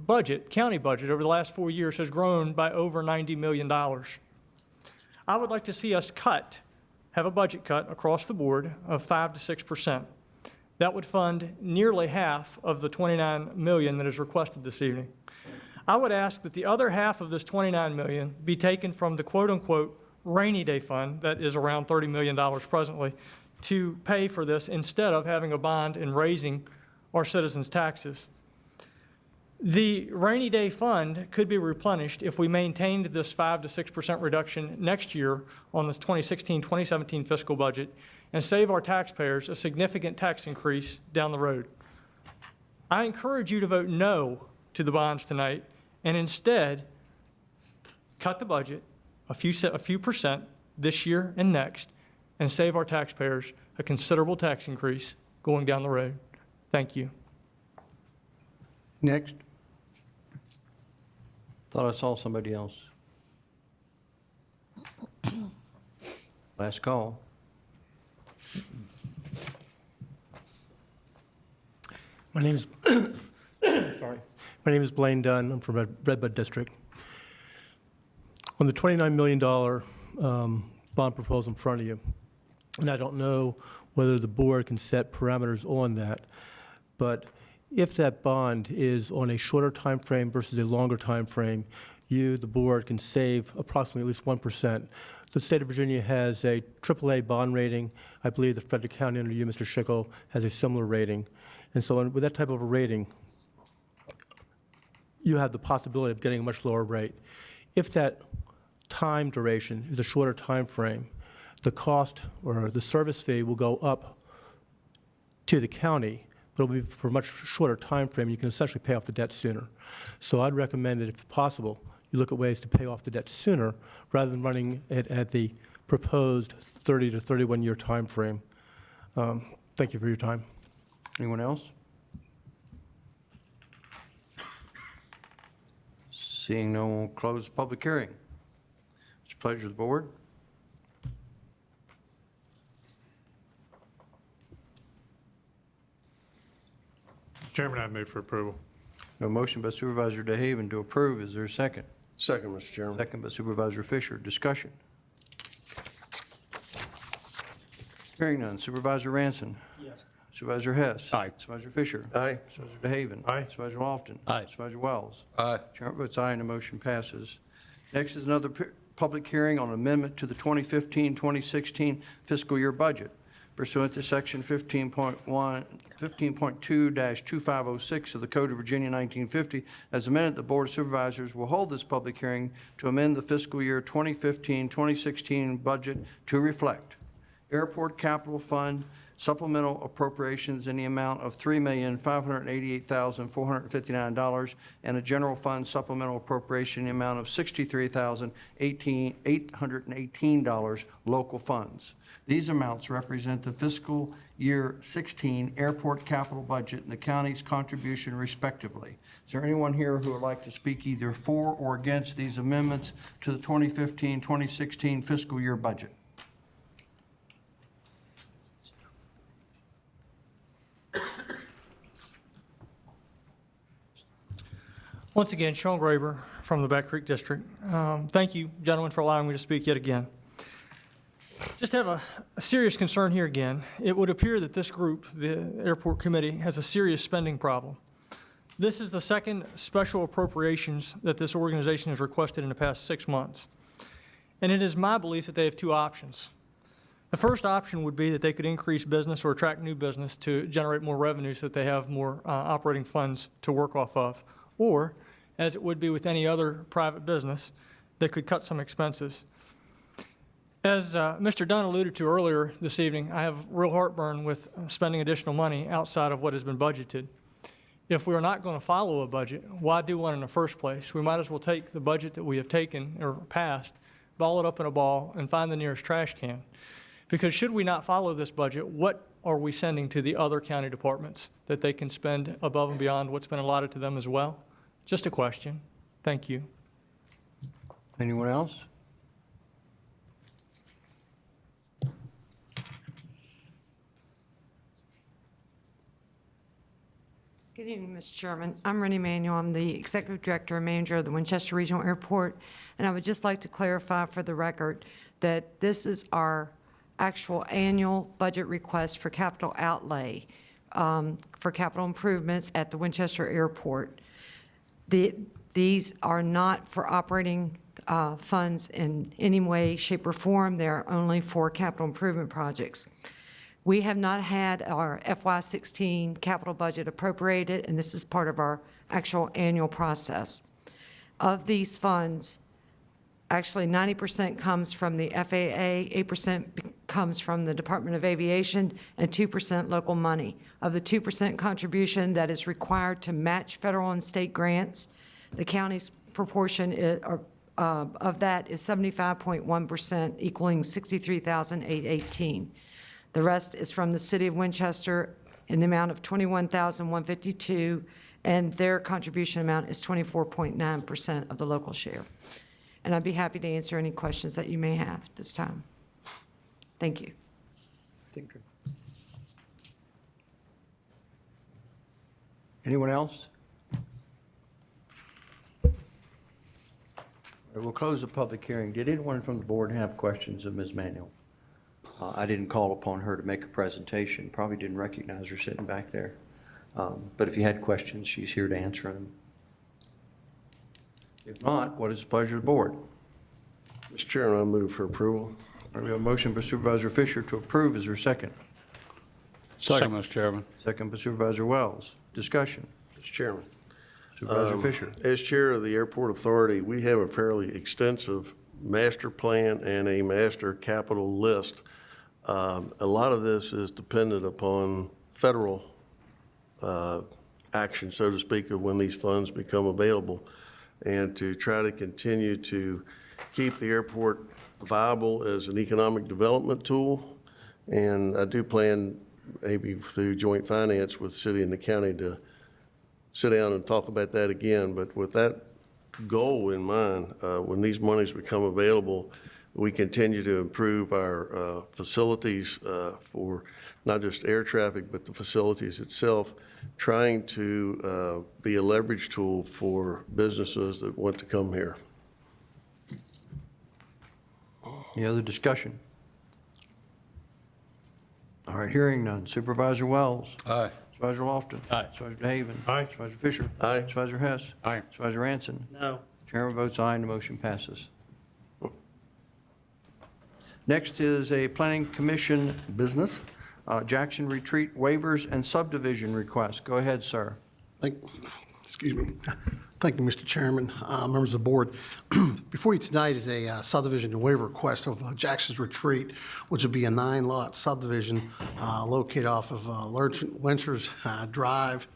budget, county budget, over the last 4 years has grown by over $90 million. I would like to see us have a budget cut across the board of 5 to 6%. That would fund nearly half of the $29 million that is requested this evening. I would ask that the other half of this $29 million be taken from the quote-unquote rainy day fund that is around $30 million presently to pay for this instead of having a bond and raising our citizens' taxes. The rainy day fund could be replenished if we maintained this 5 to 6% reduction next year on this 2016-2017 fiscal budget and save our taxpayers a significant tax increase down the road. I encourage you to vote no to the bonds tonight and instead cut the budget a few percent this year and next and save our taxpayers a considerable tax increase going down the road. Thank you. Next. Thought I saw somebody else. Last call. My name is, sorry. My name is Blaine Dunn. I'm from Redbud District. On the $29 million bond proposal in front of you, and I don't know whether the board can set parameters on that, but if that bond is on a shorter time frame versus a longer time frame, you, the board, can save approximately at least 1%. The state of Virginia has a AAA bond rating. I believe the Frederick County under you, Mr. Schickel, has a similar rating. And so with that type of a rating, you have the possibility of getting a much lower rate. If that time duration is a shorter time frame, the cost or the service fee will go up to the county, but it'll be for a much shorter time frame. You can essentially pay off the debt sooner. So I'd recommend that if possible, you look at ways to pay off the debt sooner rather than running it at the proposed 30 to 31 year time frame. Thank you for your time. Anyone else? Seeing no one, will close the public hearing. It's a pleasure of the board. Chairman, I move for approval. No motion by Supervisor DeHaven to approve. Is there a second? Second, Mr. Chairman. Second by Supervisor Fisher. Discussion. Hearing none. Supervisor Ranson. Yes. Supervisor Hess. Aye. Supervisor Fisher. Aye. Supervisor DeHaven. Aye. Supervisor Lofton. Aye. Supervisor Wells. Aye. Chair votes aye and the motion passes. Next is another public hearing on amendment to the 2015-2016 fiscal year budget pursuant to Section 15.2-2506 of the Code of Virginia 1950. As amended, the Board of Supervisors will hold this public hearing to amend the fiscal year 2015-2016 budget to reflect Airport Capital Fund supplemental appropriations in the amount of $3,588,459 and a general fund supplemental appropriation in the amount of $63,818 local funds. These amounts represent the fiscal year 16 airport capital budget and the county's contribution respectively. Is there anyone here who would like to speak either for or against these amendments to the 2015-2016 fiscal year budget? Once again, Sean Graber from the Back Creek District. Thank you, gentlemen, for allowing me to speak yet again. Just have a serious concern here again. It would appear that this group, the Airport Committee, has a serious spending problem. This is the second special appropriations that this organization has requested in the past 6 months. And it is my belief that they have two options. The first option would be that they could increase business or attract new business to generate more revenue so that they have more operating funds to work off of. Or, as it would be with any other private business, they could cut some expenses. As Mr. Dunn alluded to earlier this evening, I have real heartburn with spending additional money outside of what has been budgeted. If we are not going to follow a budget, why do one in the first place? We might as well take the budget that we have taken or passed, ball it up in a ball, and find the nearest trash can. Because should we not follow this budget, what are we sending to the other county departments that they can spend above and beyond what's been allotted to them as well? Just a question. Thank you. Anyone else? Good evening, Mr. Chairman. I'm Rennie Manuel. I'm the Executive Director and Manager of the Winchester Regional Airport, and I would just like to clarify for the record that this is our actual annual budget request for capital outlay for capital improvements at the Winchester Airport. These are not for operating funds in any way, shape, or form. They're only for capital improvement projects. We have not had our FY16 capital budget appropriated, and this is part of our actual annual process. Of these funds, actually 90% comes from the FAA, 8% comes from the Department of Aviation, and 2% local money. Of the 2% contribution that is required to match federal and state grants, the county's proportion of that is 75.1%, equaling $63,818. The rest is from the city of Winchester in the amount of $21,152, and their contribution amount is 24.9% of the local share. And I'd be happy to answer any questions that you may have at this time. Thank you. Anyone else? We'll close the public hearing. Did anyone from the board have questions of Ms. Manuel? I didn't call upon her to make a presentation. Probably didn't recognize her sitting back there. But if you had questions, she's here to answer them. If not, what is the pleasure of the board? Mr. Chairman, I move for approval. We have a motion by Supervisor Fisher to approve. Is there a second? Second, Mr. Chairman. Second by Supervisor Wells. Discussion. Mr. Chairman. Supervisor Fisher. As chair of the Airport Authority, we have a fairly extensive master plan and a master capital list. A lot of this is dependent upon federal action, so to speak, of when these funds become available, and to try to continue to keep the airport viable as an economic development tool. And I do plan, maybe through joint finance with the city and the county, to sit down and talk about that again. But with that goal in mind, when these monies become available, we continue to improve our facilities for not just air traffic, but the facilities itself, trying to be a leverage tool for businesses that want to come here. Any other discussion? All right, hearing none. Supervisor Wells. Aye. Supervisor Lofton. Aye. Supervisor DeHaven. Aye. Supervisor Fisher. Aye. Supervisor Hess. Aye. Supervisor Ranson. No. Chairman votes aye and the motion passes. Next is a Planning Commission business, Jackson Retreat waivers and subdivision request. Go ahead, sir. Excuse me. Thank you, Mr. Chairman, members of the board. Before you tonight is a subdivision and waiver request of Jackson's Retreat, which will be a 9-lot subdivision located off of Lynchers Drive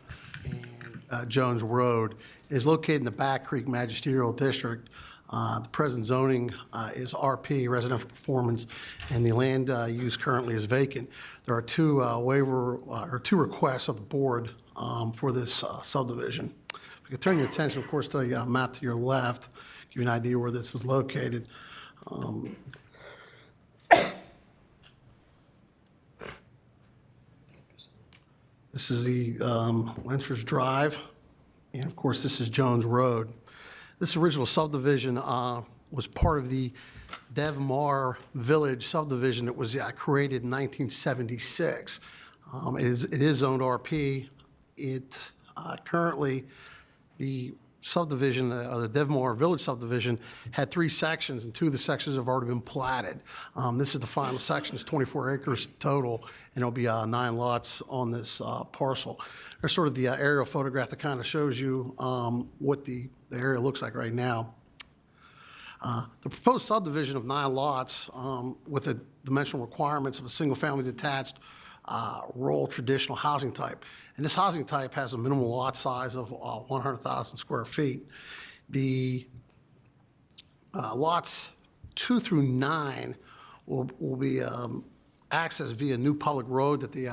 and Jones Road. It is located in the Back Creek Magisterial District. The present zoning is RP, residential performance, and the land use currently is vacant. There are two two requests of the board for this subdivision. If you could turn your attention, of course, to the map to your left, give you an idea where this is located. This is the Lynchers Drive, and of course, this is Jones Road. This original subdivision was part of the Devmar Village subdivision that was created in 1976. It is zoned RP. Currently, the subdivision, the Devmar Village subdivision, had 3 sections, and 2 of the sections have already been platted. This is the final section. It's 24 acres total, and there'll be 9 lots on this parcel. There's sort of the aerial photograph that kind of shows you what the area looks like right now. The proposed subdivision of 9 lots with the dimensional requirements of a single-family detached rural traditional housing type. And this housing type has a minimum lot size of 100,000 square feet. The lots 2 through 9 will be accessed via new public road that the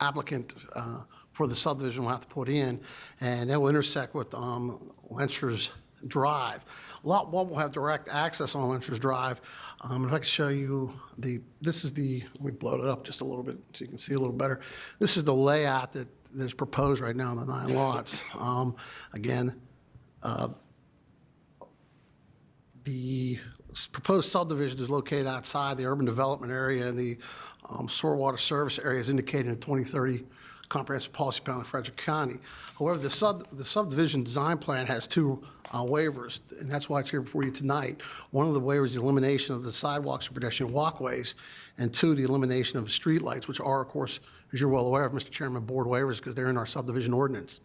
applicant for the subdivision will have to put in, and that will intersect with Lynchers Drive. Lot 1 will have direct access on Lynchers Drive. If I could show you this is the, let me blow it up just a little bit so you can see a little better. This is the layout that is proposed right now in the 9 lots. Again, the proposed subdivision is located outside the urban development area, and the sewer water service area is indicated in the 2030 comprehensive policy plan in Frederick County. However, the subdivision design plan has 2 waivers, and that's why it's here before you tonight. One of the waivers is the elimination of the sidewalks and pedestrian walkways, and 2, the elimination of streetlights, which are, of course, as you're well aware of, Mr. Chairman, board waivers because they're in our subdivision ordinance.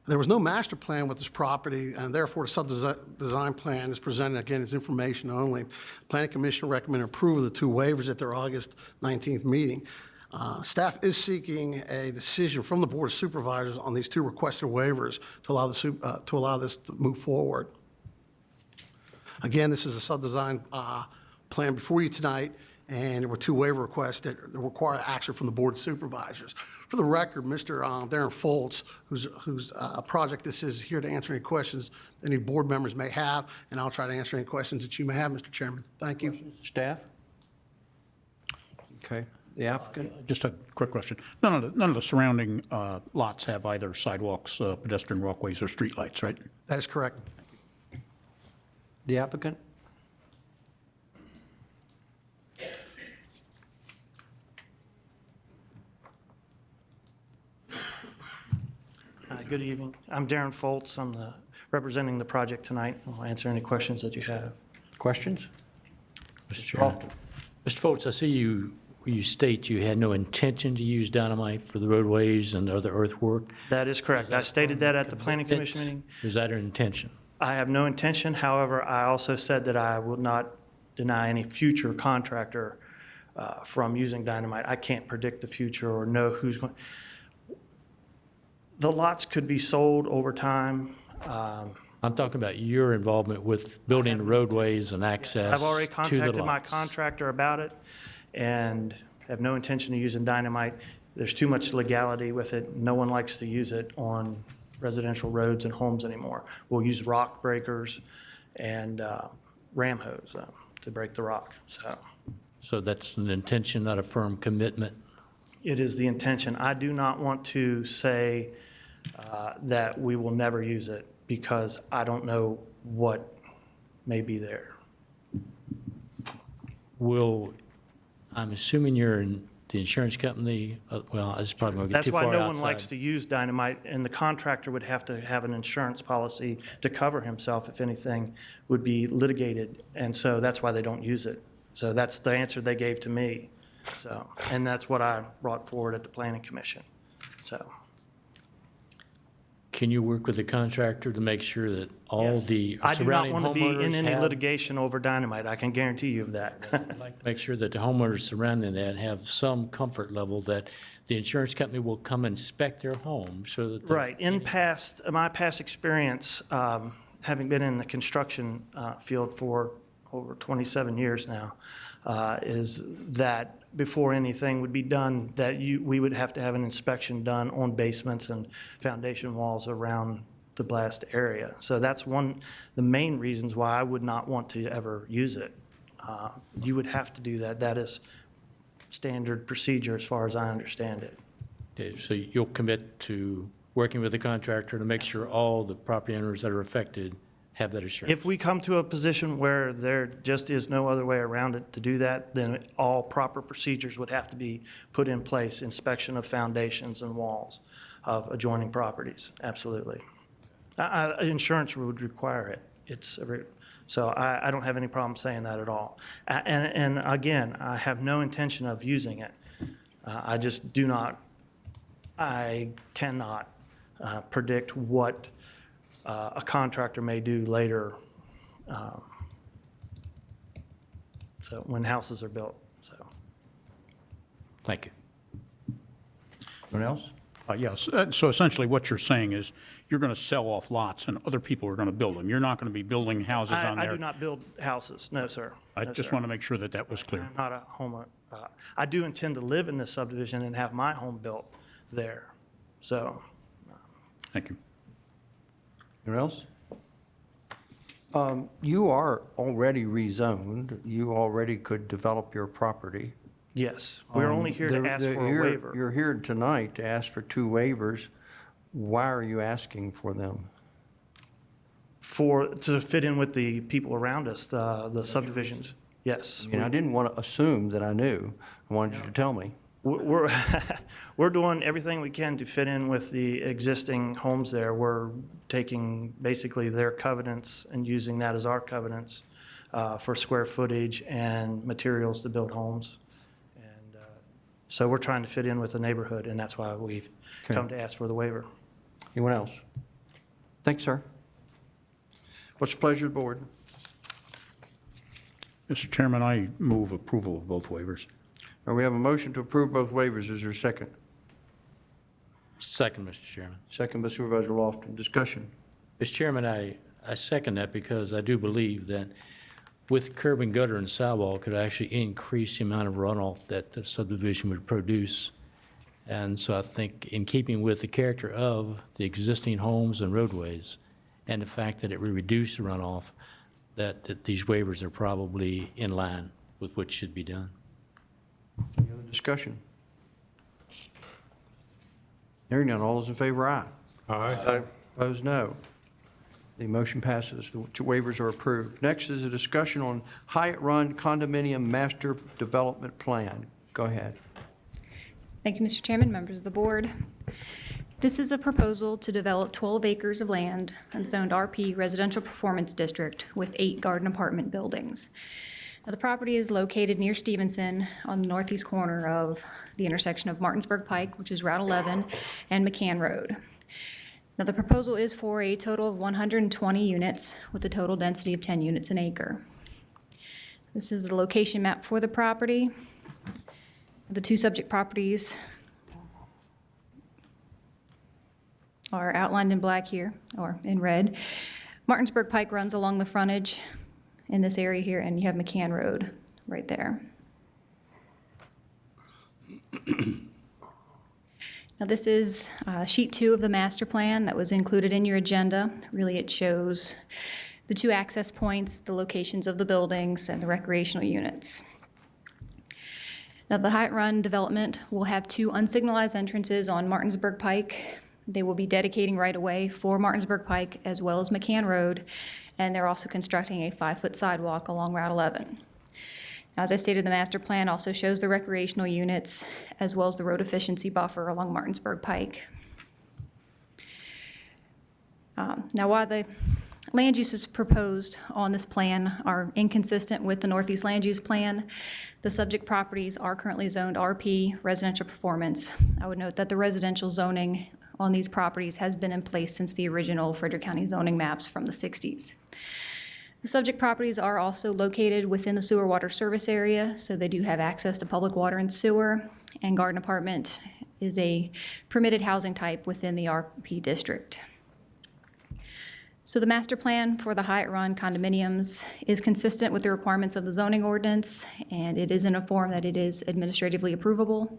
There was no master plan with this property, and therefore the sub-design plan is presented, again, as information only. Planning Commission recommended approval of the 2 waivers at their August 19th meeting. Staff is seeking a decision from the Board of Supervisors on these 2 requested waivers to allow this to move forward. Again, this is a sub-design plan before you tonight, and there were 2 waiver requests that require action from the Board of Supervisors. For the record, Mr. Darren Foltz, whose project this is, here to answer any questions any board members may have, and I'll try to answer any questions that you may have, Mr. Chairman. Thank you. Staff? Okay. The applicant? Just a quick question. None of the surrounding lots have either sidewalks, pedestrian walkways, or streetlights, right? That is correct. The applicant? Good evening. I'm Darren Foltz. I'm representing the project tonight. I'll answer any questions that you have. Questions? Mr. Chairman. Mr. Foltz, I see you state you had no intention to use dynamite for the roadways and other earthwork. That is correct. I stated that at the Planning Commission meeting. Is that an intention? I have no intention. However, I also said that I will not deny any future contractor from using dynamite. I can't predict the future or know who's going. The lots could be sold over time. I'm talking about your involvement with building roadways and access I've already to the contacted my lots. contractor about it and have no intention of using dynamite. There's too much legality with it. No one likes to use it on residential roads and homes anymore. We'll use rock breakers and ram hose to break the rock. So that's an intention, not a firm commitment? It is the intention. I do not want to say that we will never use it because I don't know what may be there. I'm assuming you're in the insurance company, well, it's probably going to get That's too why far no outside. one likes to use dynamite, and the contractor would have to have an insurance policy to cover himself if anything would be litigated, and so that's why they don't use it. So that's the answer they gave to me. So, and that's what I brought forward at the Planning Commission. So, Can you work with the contractor to make sure that all yes. the I do not surrounding want to be in homeowners any have, litigation over dynamite. I can guarantee you of that. make sure that the homeowners surrounding that have some comfort level that the insurance company will come inspect their home so that. Right. In my past experience, having been in the construction field for over 27 years now, is that before anything would be done, that we would have to have an inspection done on basements and foundation walls around the blast area. So that's the main reasons why I would not want to ever use it. You would have to do that. That is standard procedure as far as I understand it. Okay, so you'll commit to working with the contractor to make sure all the property owners that are affected have that assurance? If we come to a position where there just is no other way around it to do that, then all proper procedures would have to be put in place, inspection of foundations and walls of adjoining properties, absolutely. Insurance would require it. So I don't have any problem saying that at all. And again, I have no intention of using it. I just do not, I cannot predict what a contractor may do later, so when houses are built, so. Thank you. Anyone else? Yes. So essentially what you're saying is you're going to sell off lots and other people are going to build them. You're not going to be building houses on there. I do not build houses, no, sir. I No, just sir. want to make sure that that was clear. I'm not a homeowner. I do intend to live in this subdivision and have my home built there, so. Thank you. Anyone else? You are already rezoned. You already could develop your property. Yes, we're only here to ask for a waiver. You're here tonight to ask for 2 waivers. Why are you asking for them? To fit in with the people around us, the subdivisions, yes. I didn't want to assume that I knew. I wanted you to tell me. We're doing everything we can to fit in with the existing homes there. We're taking basically their covenants and using that as our covenants for square footage and materials to build homes. And so we're trying to fit in with the neighborhood, and that's why we've come to ask for the waiver. Anyone else? Thanks, sir. What's the pleasure of the board? Mr. Chairman, I move approval of both waivers. We have a motion to approve both waivers. Is there a second? Second, Mr. Chairman. Second by Supervisor Lofton. Discussion. Mr. Chairman, I second that because I do believe that with curb and gutter and sidewall could actually increase the amount of runoff that the subdivision would produce. And so I think in keeping with the character of the existing homes and roadways and the fact that it would reduce the runoff, that these waivers are probably in line with what should be done. Any other discussion? Hearing none, all those in favor, aye. Aye. Opposed, no. The motion passes. The two waivers are approved. Next is a discussion on Hyatt Run Condominium Master Development Plan. Go ahead. Thank you, Mr. Chairman, members of the board. This is a proposal to develop 12 acres of land in zoned RP Residential Performance District with 8 garden apartment buildings. Now, the property is located near Stevenson on the northeast corner of the intersection of Martinsburg Pike, which is Route 11, and McCann Road. Now, the proposal is for a total of 120 units with a total density of 10 units an acre. This is the location map for the property. The two subject properties are outlined in black here, or in red. Martinsburg Pike runs along the frontage in this area here, and you have McCann Road right there. Now, this is sheet 2 of the master plan that was included in your agenda. Really, it shows the 2 access points, the locations of the buildings, and the recreational units. Now, the Hyatt Run development will have 2 unsignalized entrances on Martinsburg Pike. They will be dedicating right away for Martinsburg Pike as well as McCann Road, and they're also constructing a 5-foot sidewalk along Route 11. Now, as I stated, the master plan also shows the recreational units as well as the road efficiency buffer along Martinsburg Pike. Now, while the land uses proposed on this plan are inconsistent with the Northeast Land Use Plan, the subject properties are currently zoned RP Residential Performance. I would note that the residential zoning on these properties has been in place since the original Frederick County zoning maps from the 60s. The subject properties are also located within the sewer water service area, so they do have access to public water and sewer, and garden apartment is a permitted housing type within the RP district. So the master plan for the Hyatt Run condominiums is consistent with the requirements of the zoning ordinance, and it is in a form that it is administratively approvable.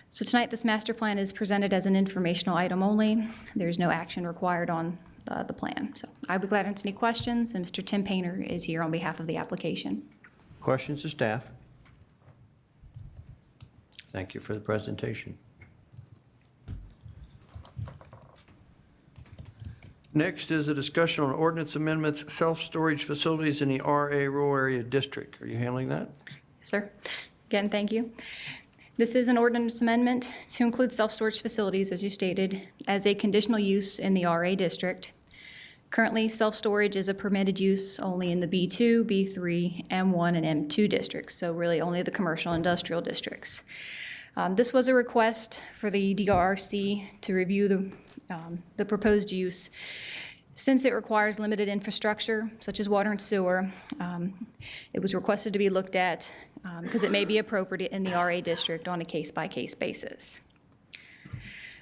So tonight, this master plan is presented as an informational item only. There's no action required on the plan. So I'd be glad to answer any questions, and Mr. Tim Painter is here on behalf of the application. Questions to staff? Thank you for the presentation. Next is a discussion on ordinance amendments, self-storage facilities in the RA Rural Area District. Are you handling that? Yes, sir. Again, thank you. This is an ordinance amendment to include self-storage facilities, as you stated, as a conditional use in the RA district. Currently, self-storage is a permitted use only in the B2, B3, M1, and M2 districts, so really only the commercial industrial districts. This was a request for the DRC to review the proposed use. Since it requires limited infrastructure, such as water and sewer, it was requested to be looked at because it may be appropriate in the RA district on a case-by-case basis.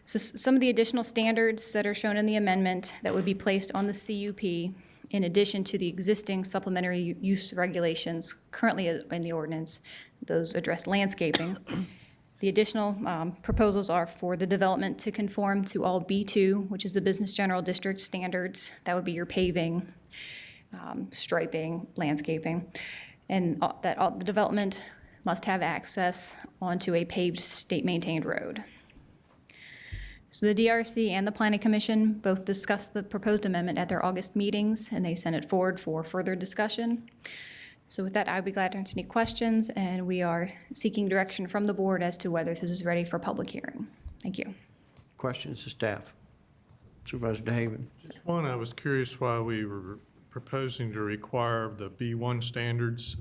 So some of the additional standards that are shown in the amendment that would be placed on the CUP, in addition to the existing supplementary use regulations currently in the ordinance, those address landscaping. The additional proposals are for the development to conform to all B2, which is the Business General District standards. That would be your paving, striping, landscaping, and that all the development must have access onto a paved state-maintained road. So the DRC and the Planning Commission both discussed the proposed amendment at their August meetings, and they sent it forward for further discussion. So with that, I'd be glad to answer any questions, and we are seeking direction from the board as to whether this is ready for public hearing. Thank you. Questions to staff? Supervisor DeHaven. Just one, I was curious why we were proposing to require the B1 standards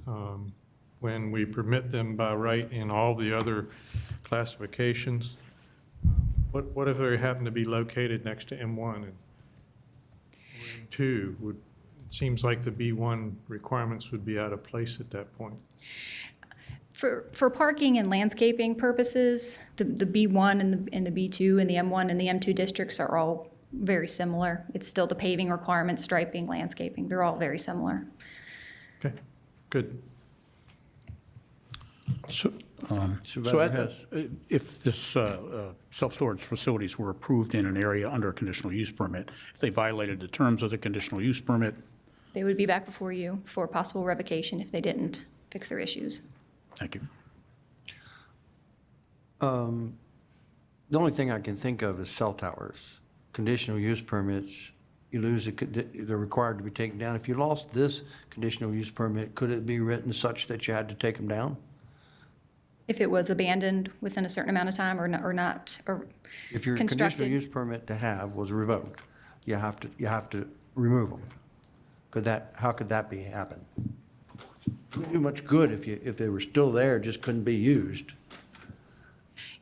when we permit them by right in all the other classifications. What if they happen to be located next to M1? 2 would, it seems like the B1 requirements would be out of place at that point. For parking and landscaping purposes, the B1 and the B2 and the M1 and the M2 districts are all very similar. It's still the paving requirements, striping, landscaping, they're all very similar. Okay, good. So if this self-storage facilities were approved in an area under a conditional use permit, if they violated the terms of the conditional use permit, They would be back before you for possible revocation if they didn't fix their issues. thank you. The only thing I can think of is cell towers. Conditional use permits, you lose, they're required to be taken down. If you lost this conditional use permit, could it be written such that you had to take them down? If it was abandoned within a certain amount of time or not, or If your conditional constructed. use permit to have was revoked, you have to remove them. How could that happen? It wouldn't do much good if they were still there, just couldn't be used.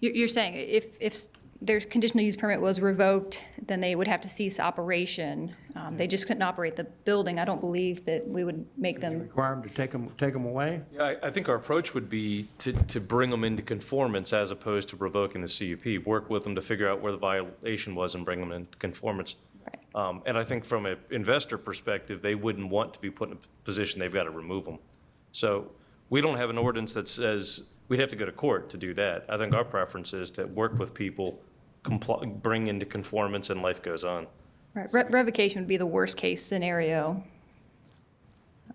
You're saying if their conditional use permit was revoked, then they would have to cease operation. They just couldn't operate the building. I don't believe that we would make them. Require them to take them away? Yeah, I think our approach would be to bring them into conformance as opposed to revoking the CUP. Work with them to figure out where the violation was and bring them into conformance. And I think from an investor perspective, they wouldn't want to be put in a position they've got to remove them. So we don't have an ordinance that says we'd have to go to court to do that. I think our preference is to work with people, bring into conformance, and life goes on. Right. Revocation would be the worst case scenario.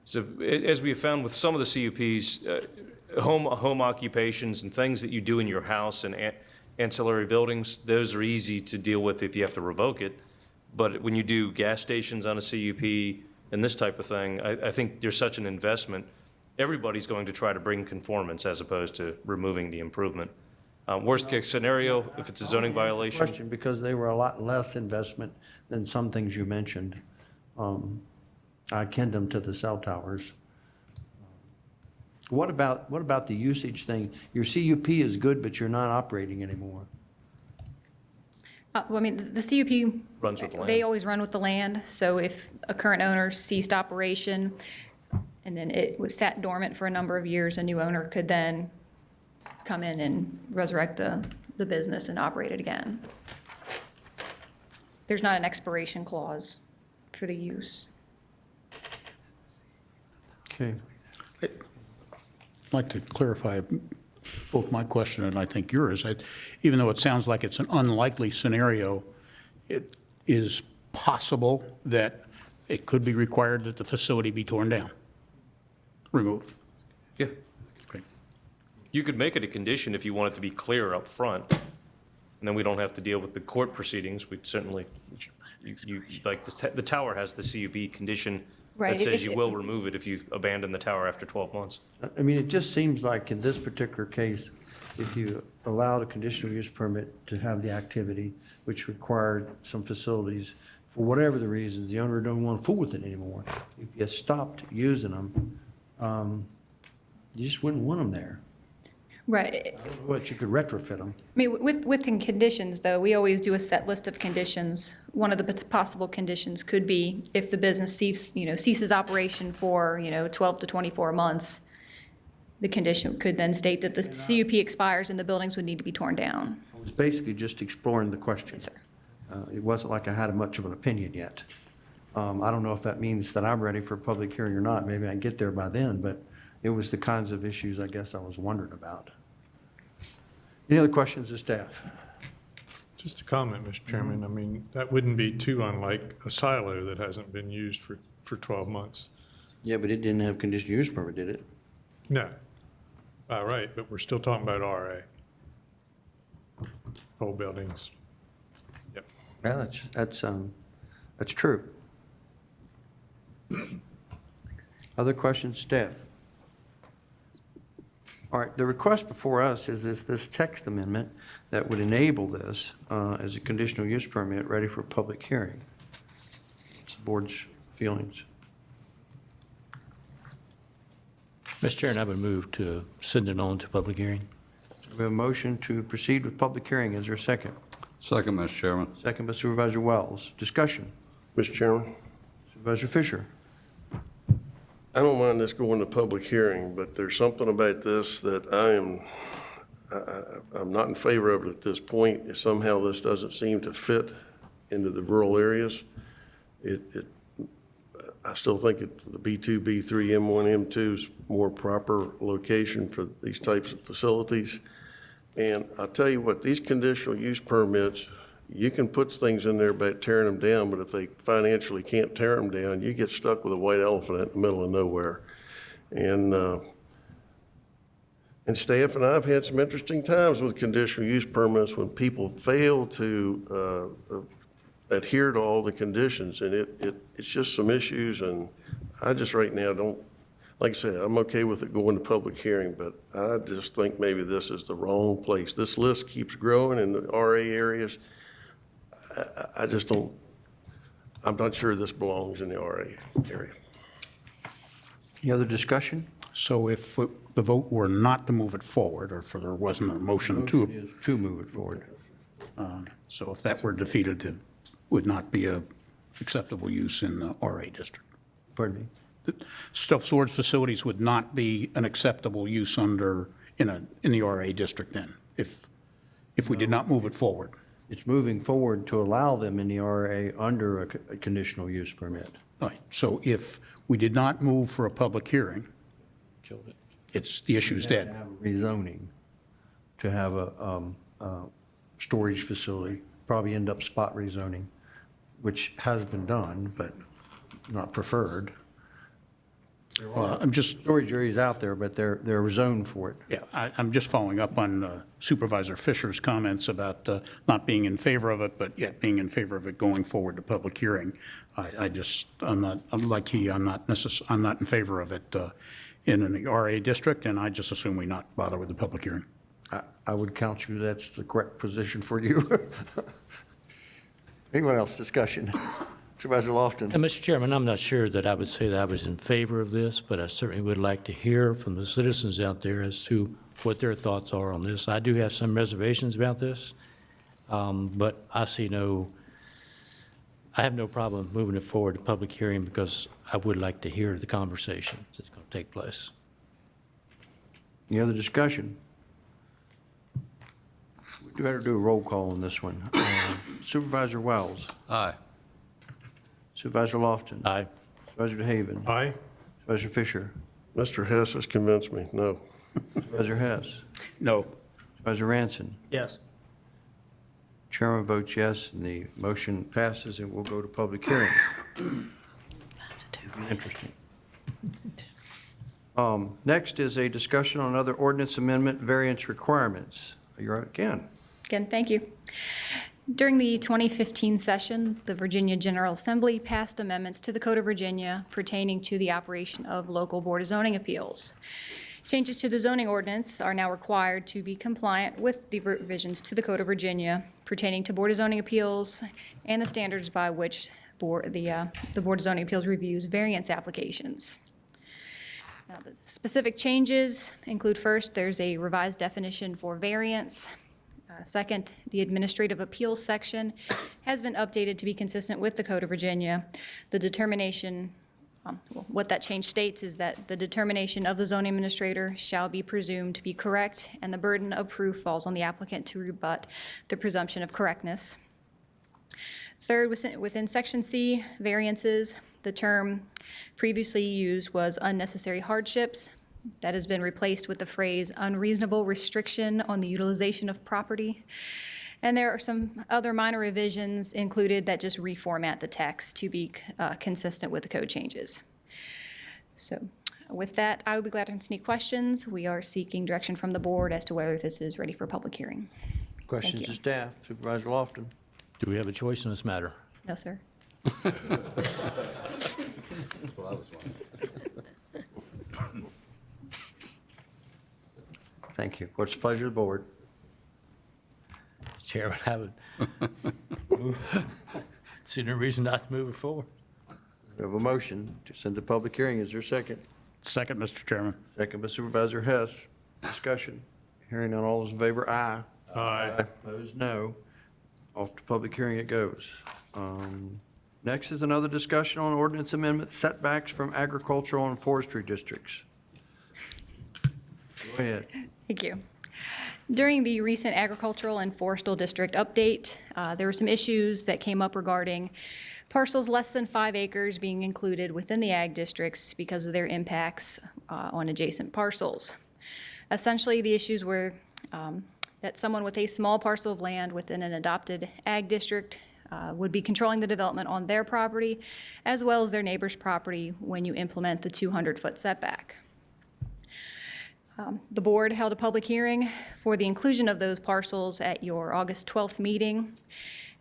So as we have found with some of the CUPs, home occupations and things that you do in your house and ancillary buildings, those are easy to deal with if you have to revoke it. But when you do gas stations on a CUP and this type of thing, I think there's such an investment. Everybody's going to try to bring conformance as opposed to removing the improvement. Worst case scenario, if it's a zoning violation. Question, because they were a lot less investment than some things you mentioned. I akin them to the cell towers. What about the usage thing? Your CUP is good, but you're not operating anymore. Well, I mean, the CUP. Runs with the land. They always run with the land. So if a current owner ceased operation and then it was sat dormant for a number of years, a new owner could then come in and resurrect the business and operate it again. There's not an expiration clause for the use. Okay. I'd like to clarify both my question and I think yours. Even though it sounds like it's an unlikely scenario, it is possible that it could be required that the facility be torn down, removed. Yeah. You could make it a condition if you want it to be clear up front, and then we don't have to deal with the court proceedings. We'd certainly, like, the tower has the CUP condition Right, that says if you will remove it if you abandon the tower after 12 months. I mean, it just seems like in this particular case, if you allowed a conditional use permit to have the activity, which required some facilities, for whatever the reasons, the owner don't want to fool with it anymore. If you stopped using them, you just wouldn't want them there. Right. But you could retrofit them. I mean, within conditions, though, we always do a set list of conditions. One of the possible conditions could be if the business ceases operation for, 12 to 24 months, the condition could then state that the CUP expires and the buildings would need to be torn down. I was basically just exploring the question. Yes, sir. It wasn't like I had much of an opinion yet. I don't know if that means that I'm ready for a public hearing or not. Maybe I can get there by then, but it was the kinds of issues I guess I was wondering about. Any other questions of staff? Just a comment, Mr. Chairman. I mean, that wouldn't be too unlike a silo that hasn't been used for 12 months. Yeah, but it didn't have conditional use permit, did it? No. All right, but we're still talking about RA. Whole buildings. Yep. Yeah, that's true. Other questions, staff? All right, the request before us is this text amendment that would enable this as a conditional use permit ready for public hearing. It's the board's feelings. Mr. Chairman, I would move to send it on to public hearing. We have a motion to proceed with public hearing. Is there a second? Second, Mr. Chairman. Second by Supervisor Wells. Discussion. Mr. Chairman, Supervisor Fisher. I don't mind this going to public hearing, but there's something about this that I'm not in favor of it at this point. If somehow this doesn't seem to fit into the rural areas, I still think the B2, B3, M1, M2 is more proper location for these types of facilities. And I'll tell you what, these conditional use permits, you can put things in there about tearing them down, but if they financially can't tear them down, you get stuck with a white elephant in the middle of nowhere. And staff and I have had some interesting times with conditional use permits when people fail to adhere to all the conditions, and it's just some issues, and I just right now don't, like I said, I'm okay with it going to public hearing, but I just think maybe this is the wrong place. This list keeps growing in the RA areas. I just don't, I'm not sure this belongs in the RA area. Any other discussion? So if the vote were not to move it forward, or if there wasn't a motion to... Motion is to move it forward. So if that were defeated, it would not be a acceptable use in the RA district. Pardon me? Self-storage facilities would not be an acceptable use in the RA district then, if we did not move it forward. It's moving forward to allow them in the RA under a conditional use permit. Right, so if we did not move for a public hearing, the issue's You'd have dead. to have a rezoning to have a storage facility, probably end up spot rezoning, which has been done, but not preferred. I'm just... Storage areas out there, but they're zoned for it. Yeah, I'm just following up on Supervisor Fisher's comments about not being in favor of it, but yet being in favor of it going forward to public hearing. I'm not in favor of it in an RA district, and I just assume we not bother with the public hearing. I would count you, that's the correct position for you. Anyone else, discussion? Supervisor Lofton. Mr. Chairman, I'm not sure that I would say that I was in favor of this, but I certainly would like to hear from the citizens out there as to what their thoughts are on this. I do have some reservations about this, but I have no problem moving it forward to public hearing because I would like to hear the conversation that's going to take place. Any other discussion? We do have to do a roll call on this one. Supervisor Wells. Aye. Supervisor Lofton. Aye. Supervisor DeHaven. Aye. Supervisor Fisher. Mr. Hess has convinced me, no. Supervisor Hess. No. Supervisor Ranson. Yes. Chairman votes yes, and the motion passes, and we'll go to public hearing. Interesting. Next is a discussion on other ordinance amendment variance requirements. You're up again. Again, thank you. During the 2015 session, the Virginia General Assembly passed amendments to the Code of Virginia pertaining to the operation of local Board of Zoning appeals. Changes to the zoning ordinance are now required to be compliant with the revisions to the Code of Virginia pertaining to Board of Zoning appeals and the standards by which the Board of Zoning Appeals reviews variance applications. Now, the specific changes include, first, there's a revised definition for variance. Second, the administrative appeals section has been updated to be consistent with the Code of Virginia. The determination, what that change states is that the determination of the zoning administrator shall be presumed to be correct, and the burden of proof falls on the applicant to rebut the presumption of correctness. Third, within Section C, variances, the term previously used was unnecessary hardships. That has been replaced with the phrase unreasonable restriction on the utilization of property. And there are some other minor revisions included that just reformat the text to be consistent with the code changes. So with that, I would be glad to answer any questions. We are seeking direction from the board as to whether this is ready for public hearing. Questions you. to staff. Supervisor Lofton. Do we have a choice in this matter? No, sir. Thank you. What's the pleasure of the board? Chairman, I would see no reason not to move it forward. We have a motion to send to public hearing. Is there a second? Second, Mr. Chairman. Second by Supervisor Hess. Discussion. Hearing none, all those in favor, aye. Aye. Opposed, no. Off to public hearing it goes. Next is another discussion on ordinance amendment setbacks from agricultural and forestry districts. Go ahead. Thank you. During the recent agricultural and forestal district update, there were some issues that came up regarding parcels less than 5 acres being included within the ag districts because of their impacts on adjacent parcels. Essentially, the issues were that someone with a small parcel of land within an adopted ag district would be controlling the development on their property as well as their neighbor's property when you implement the 200-foot setback. The board held a public hearing for the inclusion of those parcels at your August 12th meeting.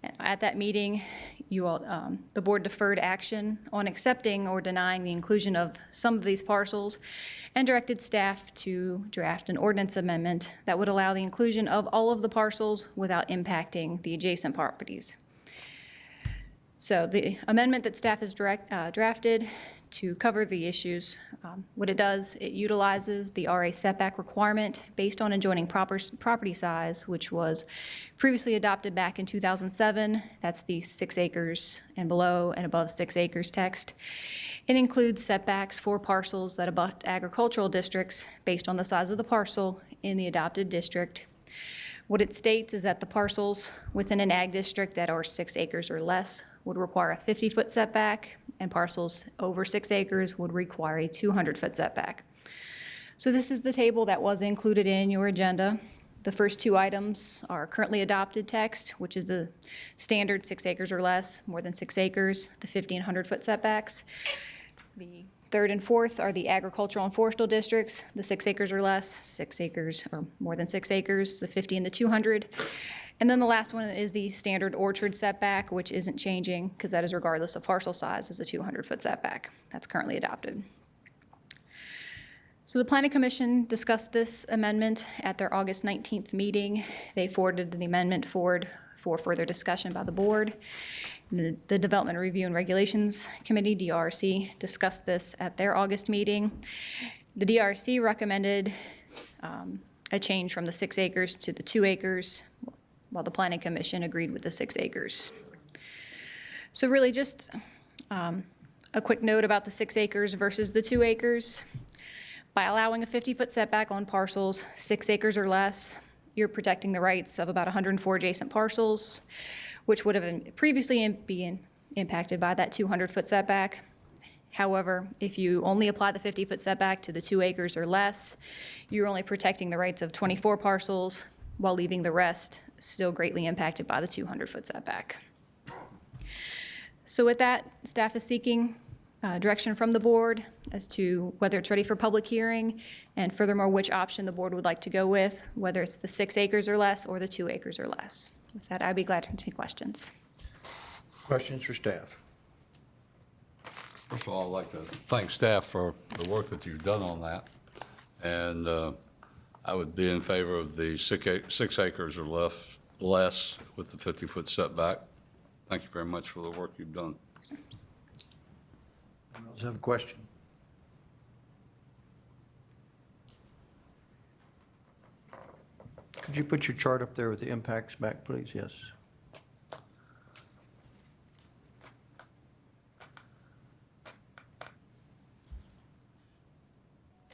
And at that meeting, the board deferred action on accepting or denying the inclusion of some of these parcels and directed staff to draft an ordinance amendment that would allow the inclusion of all of the parcels without impacting the adjacent properties. So the amendment that staff has drafted to cover the issues, what it does, it utilizes the RA setback requirement based on adjoining property size, which was previously adopted back in 2007. That's the 6 acres and below and above 6 acres text. It includes setbacks for parcels that abut agricultural districts based on the size of the parcel in the adopted district. What it states is that the parcels within an ag district that are 6 acres or less would require a 50-foot setback, and parcels over 6 acres would require a 200-foot setback. So this is the table that was included in your agenda. The first 2 items are currently adopted text, which is the standard 6 acres or less, more than 6 acres, the 50 and 100-foot setbacks. The third and fourth are the agricultural and forestal districts, the 6 acres or less, 6 acres or more than 6 acres, the 50 and the 200. And then the last one is the standard orchard setback, which isn't changing because that is regardless of parcel size, is a 200-foot setback. That's currently adopted. So the Planning Commission discussed this amendment at their August 19th meeting. They forwarded the amendment forward for further discussion by the board. The Development Review and Regulations Committee, DRC, discussed this at their August meeting. The DRC recommended a change from the 6 acres to the 2 acres, while the Planning Commission agreed with the 6 acres. So really just a quick note about the 6 acres versus the 2 acres. By allowing a 50-foot setback on parcels 6 acres or less, you're protecting the rights of about 104 adjacent parcels, which would have previously been impacted by that 200-foot setback. However, if you only apply the 50-foot setback to the 2 acres or less, you're only protecting the rights of 24 parcels while leaving the rest still greatly impacted by the 200-foot setback. So with that, staff is seeking direction from the board as to whether it's ready for public hearing, and furthermore, which option the board would like to go with, whether it's the 6 acres or less or the 2 acres or less. With that, I'd be glad to take questions. Questions for staff? First of all, I'd like to thank staff for the work that you've done on that. And I would be in favor of the 6 acres or less with the 50-foot setback. Thank you very much for the work you've done. Anyone else have a question? Could you put your chart up there with the impacts back, please? Yes.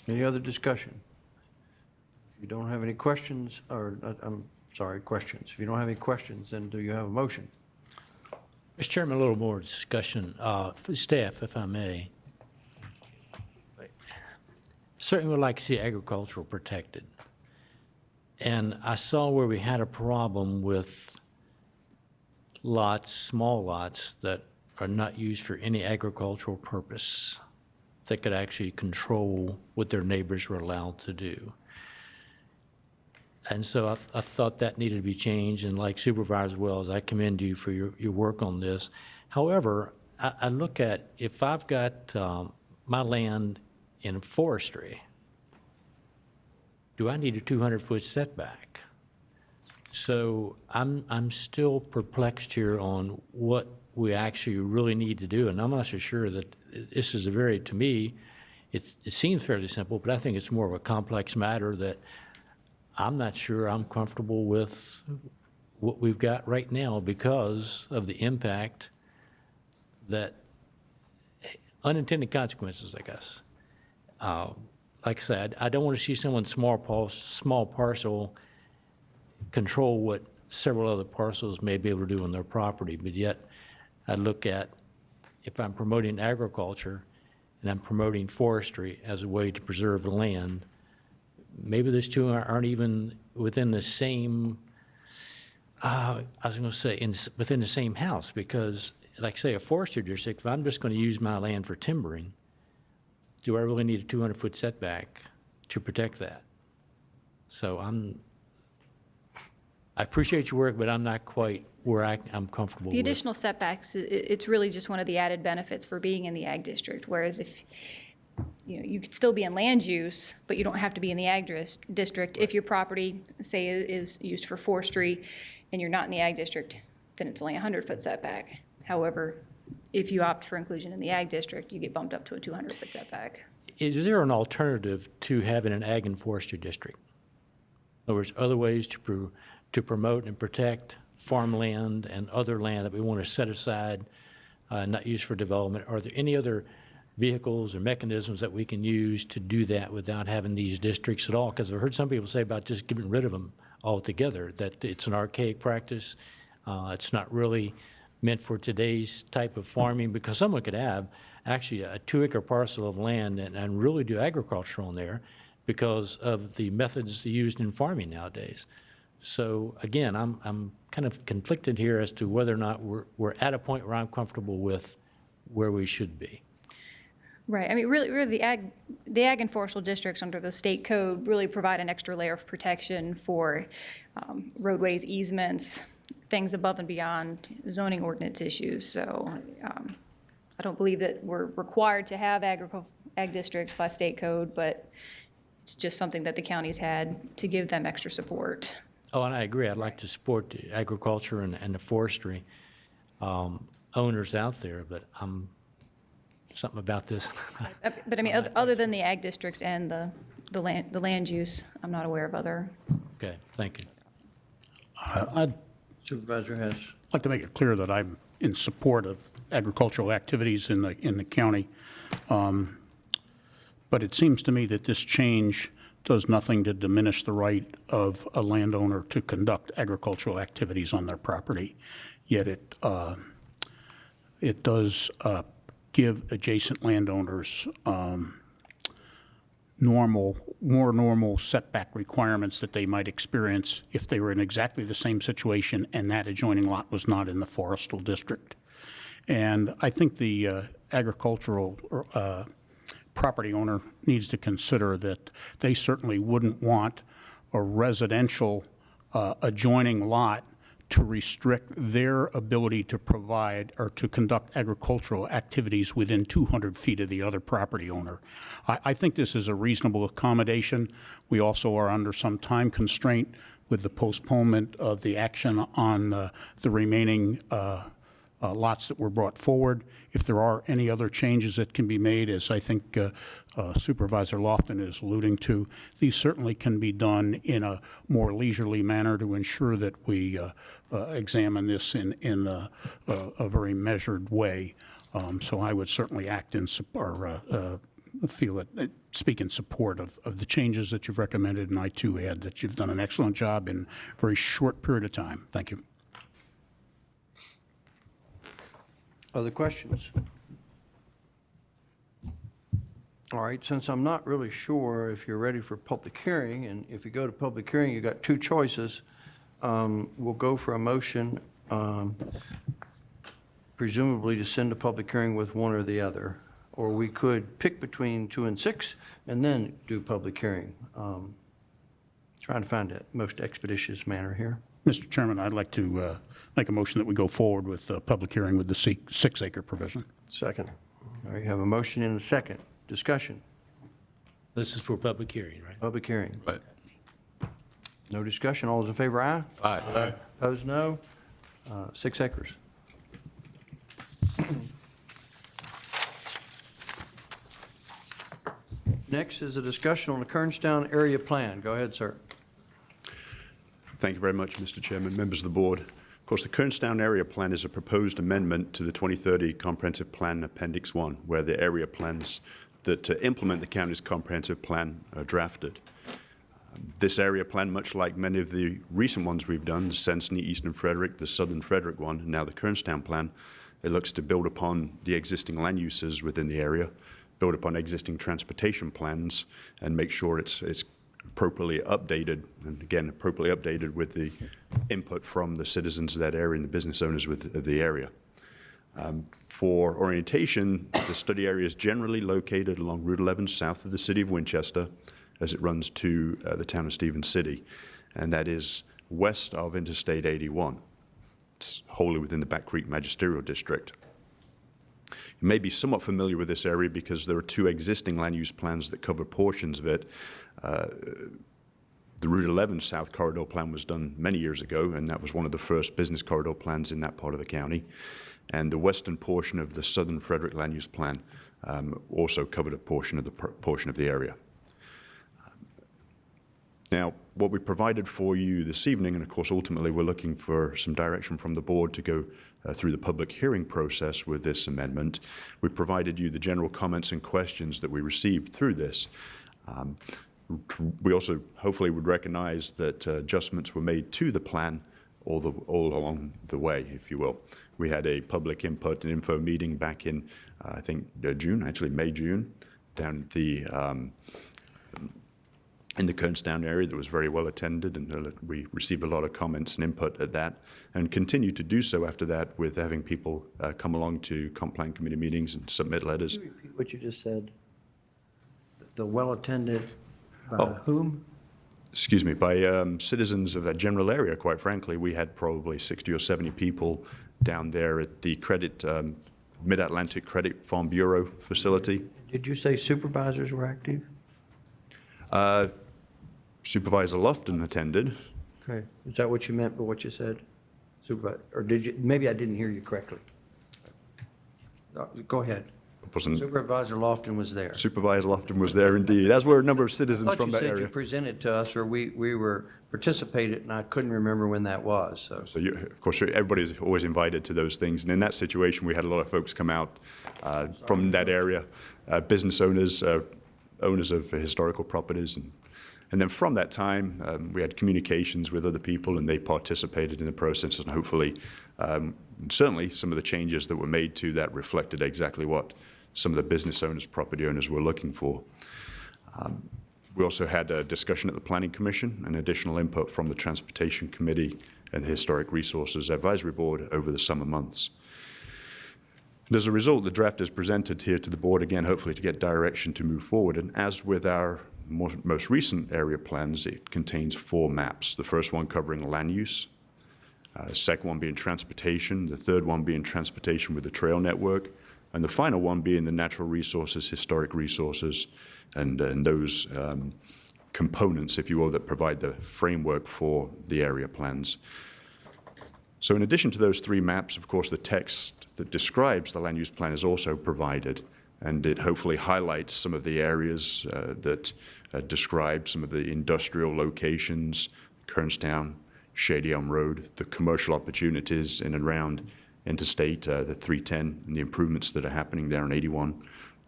Any other discussion? If you don't have any questions, or, I'm sorry, questions. If you don't have any questions, then do you have a motion? Mr. Chairman, a little more discussion for staff, if I may. Certainly would like to see agricultural protected. And I saw where we had a problem with lots, small lots, that are not used for any agricultural purpose, that could actually control what their neighbors were allowed to do. And so I thought that needed to be changed, and like Supervisor Wells, I commend you for your work on this. However, I look at, if I've got my land in forestry, do I need a 200-foot setback? So I'm still perplexed here on what we actually really need to do, and I'm not so sure that this is a very, to me, it seems fairly simple, but I think it's more of a complex matter that I'm not sure I'm comfortable with what we've got right now because of the impact that unintended consequences, I guess. Like I said, I don't want to see someone's small parcel control what several other parcels may be able to do on their property, but yet I look at if I'm promoting agriculture and I'm promoting forestry as a way to preserve the land, maybe those two aren't even within the same, I was going to say, within the same house, because, like say, a forestry district, if I'm just going to use my land for timbering, do I really need a 200-foot setback to protect that? So I appreciate your work, but I'm not quite where I'm comfortable The with. additional setbacks, it's really just one of the added benefits for being in the ag district, whereas if, you could still be in land use, but you don't have to be in the ag district. If your property, say, is used for forestry and you're not in the ag district, then it's only a 100-foot setback. However, if you opt for inclusion in the ag district, you get bumped up to a 200-foot setback. Is there an alternative to having an ag and forestry district? In other words, other ways to promote and protect farmland and other land that we want to set aside, not used for development? Are there any other vehicles or mechanisms that we can use to do that without having these districts at all? Because I've heard some people say about just getting rid of them altogether, that it's an archaic practice. It's not really meant for today's type of farming, because someone could have actually a 2-acre parcel of land and really do agriculture on there because of the methods used in farming nowadays. So again, I'm kind of conflicted here as to whether or not we're at a point where I'm comfortable with where we should be. Right. I mean, really the ag and forestal districts under the state code really provide an extra layer of protection for roadways, easements, things above and beyond zoning ordinance issues. So I don't believe that we're required to have ag districts by state code, but it's just something that the county's had to give them extra support. Oh, and I agree. I'd like to support the agriculture and the forestry owners out there, but something about this. But I mean, other than the ag districts and the land use, I'm not aware of other. Okay, thank you. Supervisor Hess. I'd like to make it clear that I'm in support of agricultural activities in the county. But it seems to me that this change does nothing to diminish the right of a landowner to conduct agricultural activities on their property. Yet it does give adjacent landowners more normal setback requirements that they might experience if they were in exactly the same situation and that adjoining lot was not in the forestal district. And I think the agricultural property owner needs to consider that they certainly wouldn't want a residential adjoining lot to restrict their ability to provide or to conduct agricultural activities within 200 feet of the other property owner. I think this is a reasonable accommodation. We also are under some time constraint with the postponement of the action on the remaining lots that were brought forward. If there are any other changes that can be made, as I think Supervisor Lofton is alluding to, these certainly can be done in a more leisurely manner to ensure that we examine this in a very measured way. So I would certainly act in speak in support of the changes that you've recommended, and I too add that you've done an excellent job in a very short period of time. Thank you. Other questions? All right, since I'm not really sure if you're ready for public hearing, and if you go to public hearing, you've got two choices. We'll go for a motion, presumably to send to public hearing with one or the other. Or we could pick between 2 and 6 and then do public hearing. Trying to find the most expeditious manner here. Mr. Chairman, I'd like to make a motion that we go forward with the public hearing with the 6-acre provision. Second. All right, you have a motion and a second. Discussion. This is for public hearing, right? Public hearing. Right. No discussion. All those in favor, aye? Aye. Opposed, no. 6 acres. Next is a discussion on the Kernstown area plan. Go ahead, sir. Thank you very much, Mr. Chairman, members of the board. Of course, the Kernstown Area Plan is a proposed amendment to the 2030 Comprehensive Plan Appendix 1, where the area plans that implement the county's comprehensive plan are drafted. This area plan, much like many of the recent ones we've done, the Sensney, Eastern Frederick, the Southern Frederick one, and now the Kernstown plan, it looks to build upon the existing land uses within the area, build upon existing transportation plans, and make sure it's appropriately updated, and again, appropriately updated with the input from the citizens of that area and the business owners of the area. For orientation, the study area is generally located along Route 11 south of the city of Winchester as it runs to the town of Stevens City, and that is west of Interstate 81. It's wholly within the Back Creek Magisterial District. You may be somewhat familiar with this area because there are two existing land use plans that cover portions of it. The Route 11 South Corridor Plan was done many years ago, and that was one of the first business corridor plans in that part of the county. And the western portion of the Southern Frederick Land Use Plan also covered a portion of the area. Now, what we provided for you this evening, and of course ultimately we're looking for some direction from the board to go through the public hearing process with this amendment. We provided you the general comments and questions that we received through this. We also hopefully would recognize that adjustments were made to the plan all along the way, if you will. We had a public input and info meeting back in, I think, June, actually May, June, down at the in the Kernstown area that was very well attended, and we received a lot of comments and input at that, and continue to do so after that with having people come along to comp plan committee meetings and submit letters. Can you repeat what you just said? The well-attended by whom? Excuse me, by citizens of that general area, quite frankly. We had probably 60 or 70 people down there at the Mid-Atlantic Credit Farm Bureau facility. Did you say supervisors were active? Supervisor Lofton attended. Okay, is that what you meant by what you said? Supervisor, or did you, maybe I didn't hear you correctly. Go ahead. Supervisor Lofton was there. Supervisor Lofton was there indeed, as were a number of citizens from that I thought you said area. you presented to us, or we were participated, and I couldn't remember when that was, so. Of course, everybody's always invited to those things, and in that situation, we had a lot of folks come out from that area, business owners, owners of historical properties, and then from that time, we had communications with other people, and they participated in the process, and hopefully, certainly, some of the changes that were made to that reflected exactly what some of the business owners, property owners were looking for. We also had a discussion at the Planning Commission and additional input from the Transportation Committee and the Historic Resources Advisory Board over the summer months. And as a result, the draft is presented here to the board again, hopefully to get direction to move forward. And as with our most recent area plans, it contains 4 maps. The first one covering land use, the second one being transportation, the third one being transportation with the trail network, and the final one being the natural resources, historic resources, and those components, if you will, that provide the framework for the area plans. So in addition to those 3 maps, of course, the text that describes the land use plan is also provided, and it hopefully highlights some of the areas that describe some of the industrial locations, Kernstown, Shady Elm Road, the commercial opportunities in and around Interstate, the 310, and the improvements that are happening there on 81,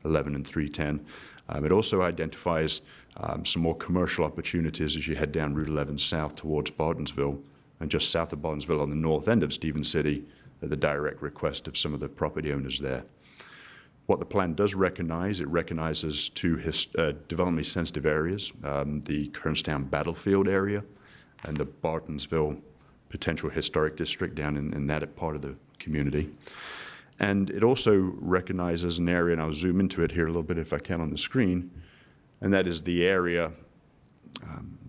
11, and 310. It also identifies some more commercial opportunities as you head down Route 11 south towards Bartonsville, and just south of Bartonsville on the north end of Stevens City at the direct request of some of the property owners there. What the plan does recognize, it recognizes 2 developmentally sensitive areas, the Kernstown Battlefield area and the Bartonsville potential historic district down in that part of the community. And it also recognizes an area, and I'll zoom into it here a little bit if I can on the screen, and that is the area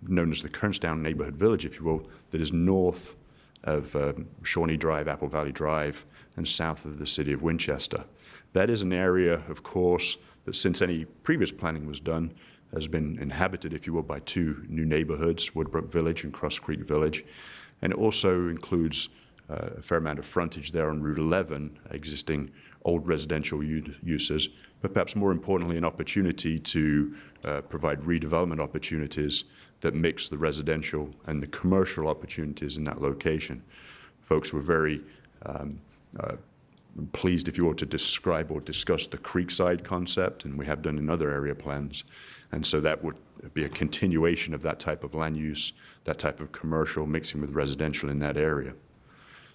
known as the Kernstown Neighborhood Village, if you will, that is north of Shawnee Drive, Apple Valley Drive, and south of the city of Winchester. That is an area, of course, that since any previous planning was done, has been inhabited, if you will, by 2 new neighborhoods, Woodbrook Village and Cross Creek Village. And it also includes a fair amount of frontage there on Route 11, existing old residential uses, but perhaps more importantly, an opportunity to provide redevelopment opportunities that mix the residential and the commercial opportunities in that location. folks were very pleased, if you were to describe or discuss the creekside concept, and we have done in other area plans. And so that would be a continuation of that type of land use, that type of commercial mixing with residential in that area.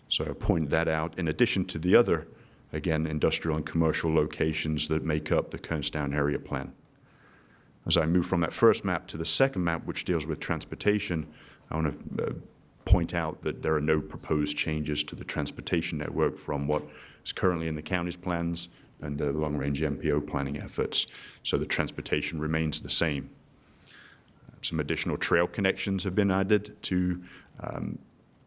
So I point that out in addition to the other, again, industrial and commercial locations that make up the Kernstown area plan. As I move from that first map to the second map, which deals with transportation, I want to point out that there are no proposed changes to the transportation network from what is currently in the county's plans and the long-range MPO planning efforts. So the transportation remains the same. Some additional trail connections have been added to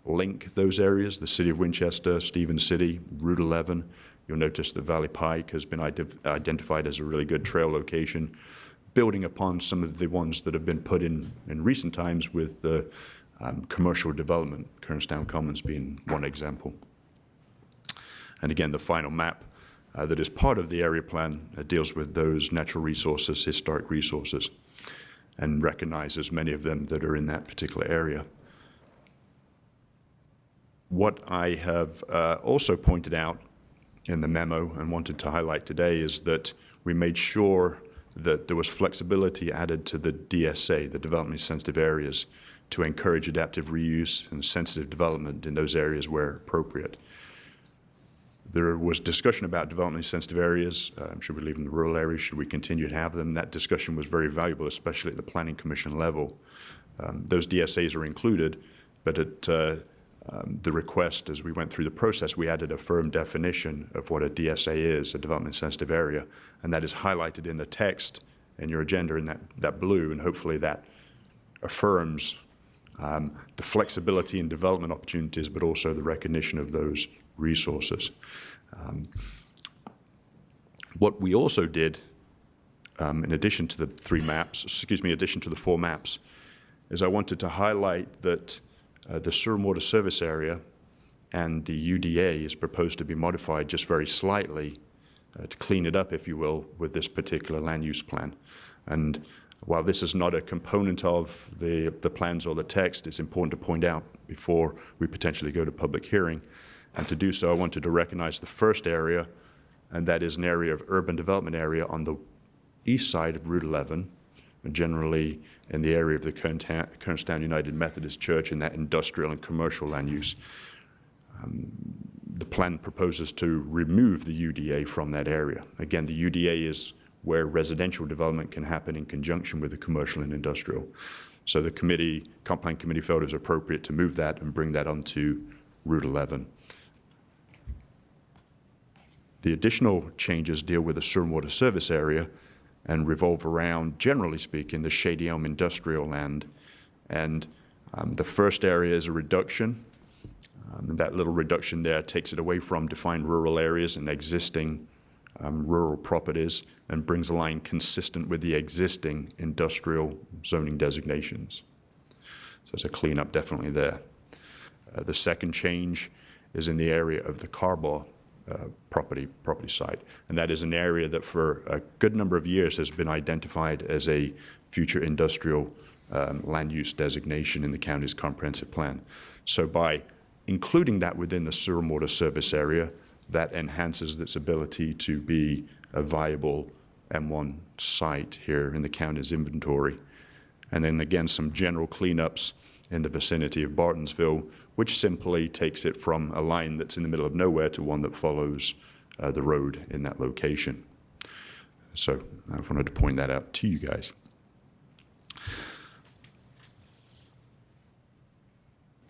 link those areas, the city of Winchester, Stevens City, Route 11. You'll notice that Valley Pike has been identified as a really good trail location, building upon some of the ones that have been put in recent times with the commercial development, Kernstown Commons being one example. And again, the final map that is part of the area plan deals with those natural resources, historic resources, and recognizes many of them that are in that particular area. What I have also pointed out in the memo and wanted to highlight today is that we made sure that there was flexibility added to the DSA, the developmentally sensitive areas, to encourage adaptive reuse and sensitive development in those areas where appropriate. There was discussion about developmentally sensitive areas. Should we leave them in the rural areas? Should we continue to have them? That discussion was very valuable, especially at the Planning Commission level. Those DSAs are included, but at the request, as we went through the process, we added a firm definition of what a DSA is, a development sensitive area, and that is highlighted in the text in your agenda in that blue, and hopefully that affirms the flexibility in development opportunities, but also the recognition of those resources. What we also did, in addition to the addition to the 4 maps, is I wanted to highlight that the sewer and water service area and the UDA is proposed to be modified just very slightly to clean it up, if you will, with this particular land use plan. And while this is not a component of the plans or the text, it's important to point out before we potentially go to public hearing. And to do so, I wanted to recognize the first area, and that is an area of urban development area on the east side of Route 11, and generally in the area of the Kernstown United Methodist Church in that industrial and commercial land use. The plan proposes to remove the UDA from that area. Again, the UDA is where residential development can happen in conjunction with the commercial and industrial. So the comp plan committee felt it was appropriate to move that and bring that onto Route 11. The additional changes deal with the sewer and water service area and revolve around, generally speaking, the Shady Elm industrial land. And the first area is a reduction. That little reduction there takes it away from defined rural areas and existing rural properties and brings a line consistent with the existing industrial zoning designations. So it's a cleanup definitely there. The second change is in the area of the Carbaugh property site, and that is an area that for a good number of years has been identified as a future industrial land use designation in the county's comprehensive plan. So by including that within the sewer and water service area, that enhances its ability to be a viable M1 site here in the county's inventory. And then again, some general cleanups in the vicinity of Bartonsville, which simply takes it from a line that's in the middle of nowhere to one that follows the road in that location. So I wanted to point that out to you guys.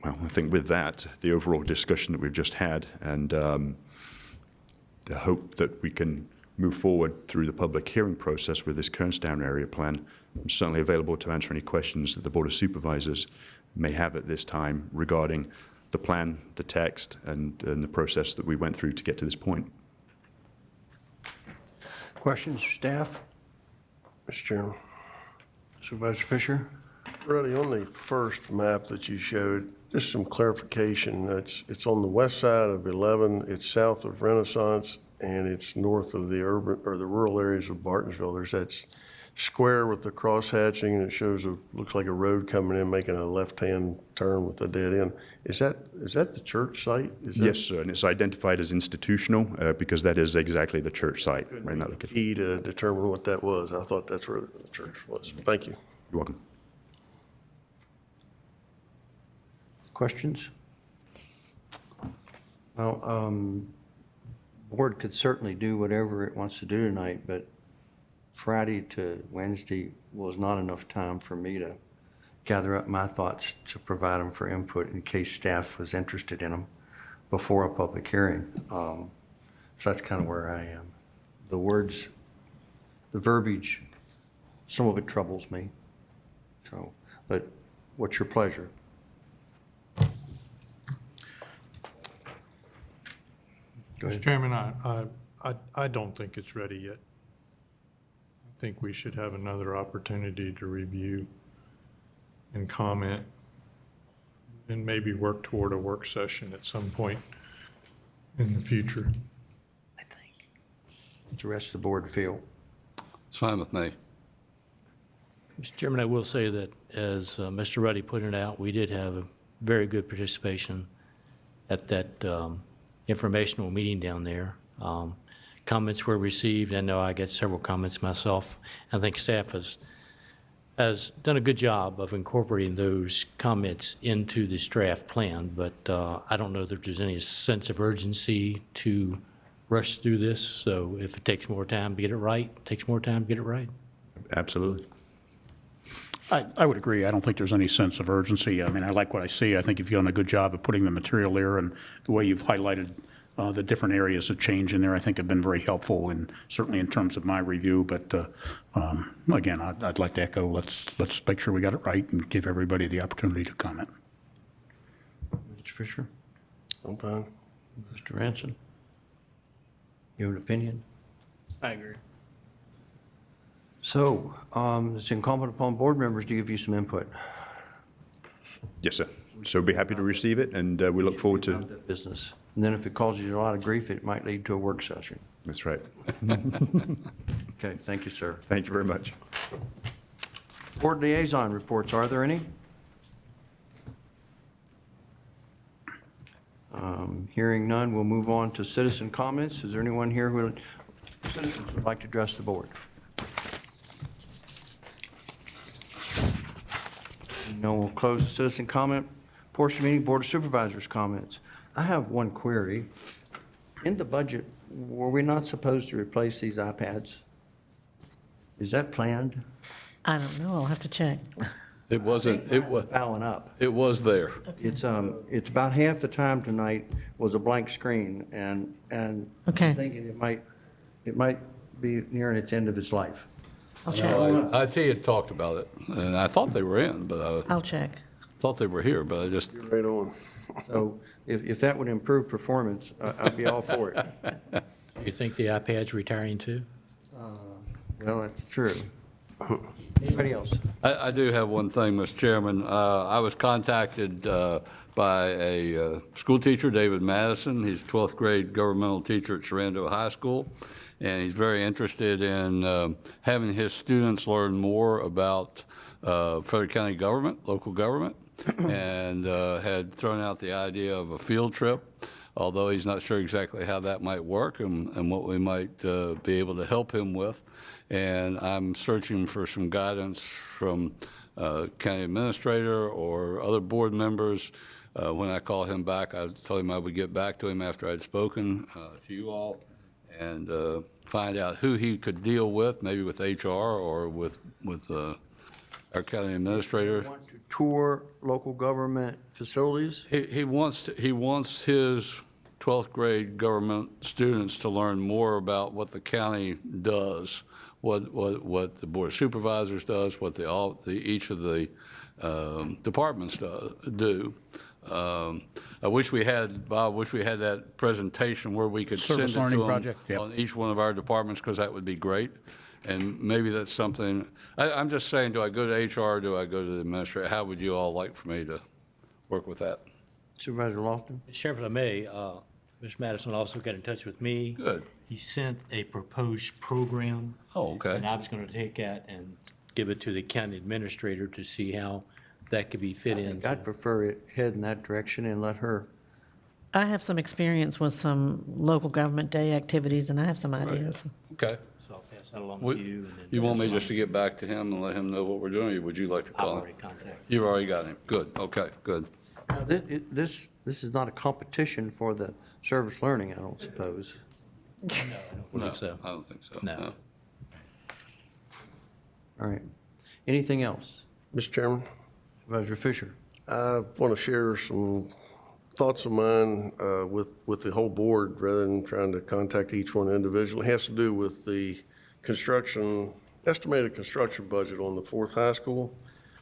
Well, I think with that, the overall discussion that we've just had and the hope that we can move forward through the public hearing process with this Kernstown area plan, I'm certainly available to answer any questions that the Board of Supervisors may have at this time regarding the plan, the text, and the process that we went through to get to this point. Questions, staff? Mr. Chairman. Supervisor Fisher? Really, on the first map that you showed, just some clarification. It's on the west side of 11, it's south of Renaissance, and it's north of the urban or the rural areas of Bartonsville. There's that square with the cross hatching, and it shows looks like a road coming in, making a left-hand turn with a dead end. Is that the church site? Yes, sir, and it's identified as institutional because that is exactly the church site right in that location. Key to determine what that was. I thought that's where the church was. Thank you. You're welcome. Questions? Well, board could certainly do whatever it wants to do tonight, but Friday to Wednesday was not enough time for me to gather up my thoughts to provide them for input in case staff was interested in them before a public hearing. So that's kind of where I am. The words, the verbiage, some of it troubles me. So, but what's your pleasure? Go ahead. Mr. Chairman, I don't think it's ready yet. I think we should have another opportunity to review and comment and maybe work toward a work session at some point in the future. What's the rest of the board feel? It's fine with me. Mr. Chairman, I will say that, as Mr. Ruddy pointed out, we did have a very good participation at that informational meeting down there. Comments were received. I know I get several comments myself. I think staff has done a good job of incorporating those comments into this draft plan, but I don't know that there's any sense of urgency to rush through this. So if it takes more time to get it right, it takes more time to get it right. Absolutely. I would agree. I don't think there's any sense of urgency. I mean, I like what I see. I think you've done a good job of putting the material there, and the way you've highlighted the different areas of change in there, I think have been very helpful, and certainly in terms of my review. But again, I'd like to echo, let's make sure we got it right and give everybody the opportunity to comment. Mr. Fisher? I'm fine. Mr. Ranson? You have an opinion? I agree. So, it's incumbent upon board members to give you some input. Yes, sir. So be happy to receive it, and we look forward to that business. And then if it causes you a lot of grief, it might lead to a work session. That's right. Okay, thank you, sir. Thank you very much. Board liaison reports, are there any? Hearing none, we'll move on to citizen comments. Is there anyone here who citizens would like to address the board? No, we'll close the citizen comment portion of the meeting. Board of Supervisors comments. I have one query. In the budget, were we not supposed to replace these iPads? Is that planned? I don't know, I'll have to check. It wasn't, it was, Fouling up. it was there. It's about half the time tonight was a blank screen, and Okay. I'm thinking it might be nearing its end of its life. I'll check. IT had talked about it, and I thought they were in, but I'll check. I thought they were here, but I just, You're right on. So if that would improve performance, I'd be all for it. Do you think the iPad's retiring too? Well, that's true. Anybody else? I do have one thing, Mr. Chairman. I was contacted by a school teacher, David Madison. He's a 12th grade governmental teacher at Shenandoah High School, and he's very interested in having his students learn more about Frederick County government, local government, and had thrown out the idea of a field trip, although he's not sure exactly how that might work and what we might be able to help him with. And I'm searching for some guidance from county administrator or other board members. When I call him back, I told him I would get back to him after I'd spoken to you all and find out who he could deal with, maybe with HR or with our county administrator. Want to tour local government facilities? He wants his 12th grade government students to learn more about what the county does, what the Board of Supervisors does, what each of the departments do. I wish we had, Bob, that presentation where we could send it Service to learning them project, yep. on each one of our departments, because that would be great. And maybe that's something, I'm just saying, do I go to HR, do I go to the administrator? How would you all like for me to work with that? Supervisor Lofton? Mr. Chairman, if I may, Mr. Madison also got in touch with me. Good. He sent a proposed program. Oh, okay. And I was going to take that and give it to the county administrator to see how that could be fit in. I'd prefer it head in that direction and let her. I have some experience with some local government day activities, and I have some ideas. Okay. So I'll pass that along What- to you. and then You want me pass just along- to get back to him and let him know what we're doing, or would you like to I've call him? already contacted. You've already got him. Good, okay, good. Now, this is not a competition for the service learning, I don't suppose. No, I don't No, think so. I don't think so. No. All right. Anything else? Mr. Chairman, Supervisor Fisher? I want to share some thoughts of mine with the whole board rather than trying to contact each one individually. It has to do with the estimated construction budget on the fourth high school.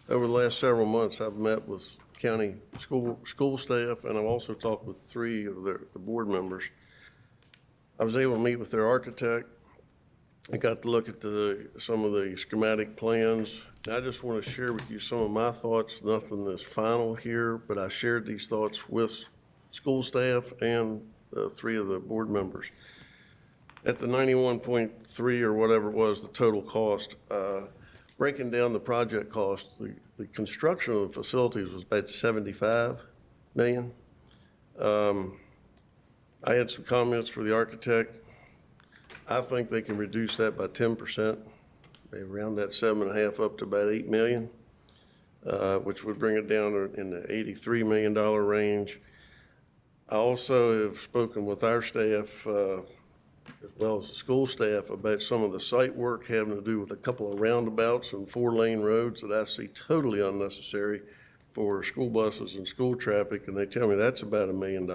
Over the last several months, I've met with county school staff, and I've also talked with 3 of the board members. I was able to meet with their architect. I got to look at some of the schematic plans. And I just want to share with you some of my thoughts. Nothing is final here, but I shared these thoughts with school staff and 3 of the board members. At the 91.3 or whatever it was, the total cost, breaking down the project cost, the construction of the facilities was about $75 million. I had some comments for the architect. I think they can reduce that by 10%, maybe round that 7.5 up to about $8 million, which would bring it down in the $83 million range. I also have spoken with our staff, as well as the school staff, about some of the site work having to do with a couple of roundabouts and 4-lane roads that I see totally unnecessary for school buses and school traffic, and they tell me that's about $1 million.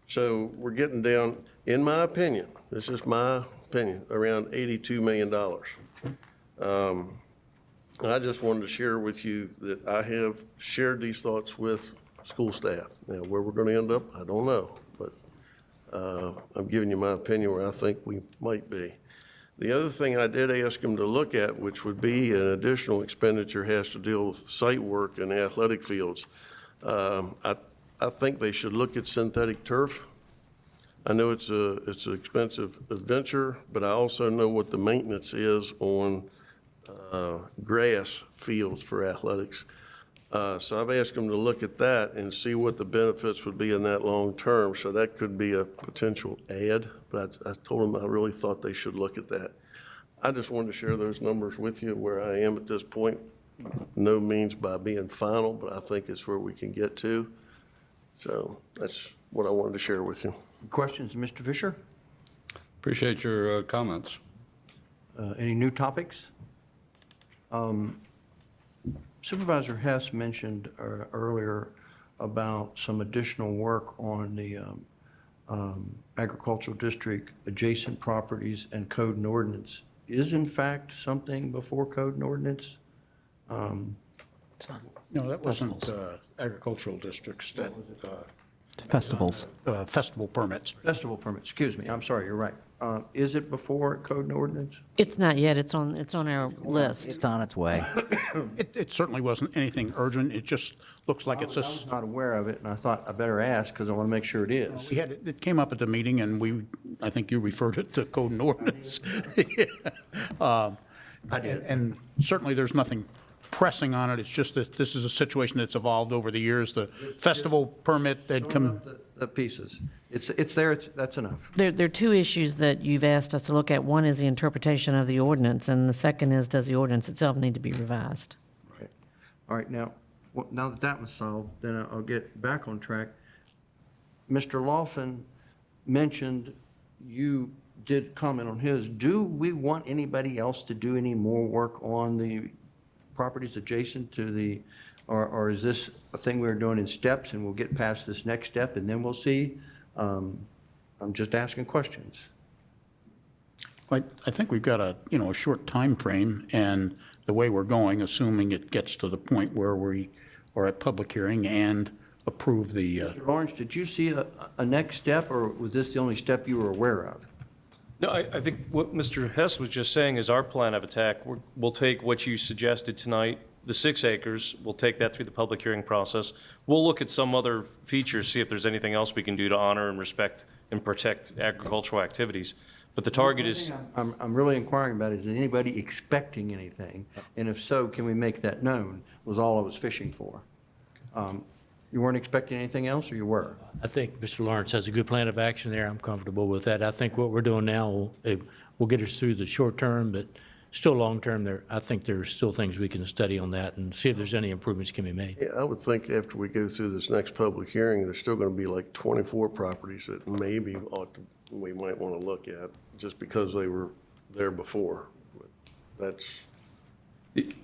So we're getting down, in my opinion, this is my opinion, around $82 million. And I just wanted to share with you that I have shared these thoughts with school staff. Now, where we're going to end up, I don't know, but I'm giving you my opinion where I think we might be. The other thing I did ask them to look at, which would be an additional expenditure, has to deal with site work and athletic fields. I think they should look at synthetic turf. I know it's an expensive venture, but I also know what the maintenance is on grass fields for athletics. So I've asked them to look at that and see what the benefits would be in that long term. So that could be a potential add, but I told them I really thought they should look at that. I just wanted to share those numbers with you where I am at this point. No means by being final, but I think it's where we can get to. So that's what I wanted to share with you. Questions, Mr. Fisher? Appreciate your comments. Any new topics? Supervisor Hess mentioned earlier about some additional work on the agricultural district adjacent properties and code and ordinance. Is in fact something before code and ordinance? No, that wasn't agricultural districts, that. Festivals. Festival permits. Festival permits, excuse me, I'm sorry, you're right. Is it before code and ordinance? It's not yet. It's on our list. It's on its way. It certainly wasn't anything urgent. It just looks like it's I was not aware of it, and I thought I better ask because I want to make sure it is. it came up at the meeting, and I think you referred it to code and ordinance. I did. And certainly, there's nothing pressing on it. It's just that this is a situation that's evolved over the years. The festival permit that come. The pieces. It's there, that's enough. There are 2 issues that you've asked us to look at. One is the interpretation of the ordinance, and the second is, does the ordinance itself need to be revised? Right. All right, now that was solved, then I'll get back on track. Mr. Laughlin mentioned, you did comment on his. Do we want anybody else to do any more work on the properties adjacent to the, or is this a thing we're doing in steps and we'll get past this next step and then we'll see? I'm just asking questions. I think we've got a short time frame, and the way we're going, assuming it gets to the point where we are at public hearing and approve the. Mr. Lawrence, did you see a next step, or was this the only step you were aware of? No, I think what Mr. Hess was just saying is our plan of attack. We'll take what you suggested tonight, the 6 acres. We'll take that through the public hearing process. We'll look at some other features, see if there's anything else we can do to honor and respect and protect agricultural activities. But the target is, I'm really inquiring about is anybody expecting anything? And if so, can we make that known, was all I was fishing for. You weren't expecting anything else, or you were? I think Mr. Lawrence has a good plan of action there. I'm comfortable with that. I think what we're doing now will get us through the short term, but still long term, I think there's still things we can study on that and see if there's any improvements can be made. Yeah, I would think after we go through this next public hearing, there's still going to be like 24 properties that maybe we might want to look at just because they were there before. But that's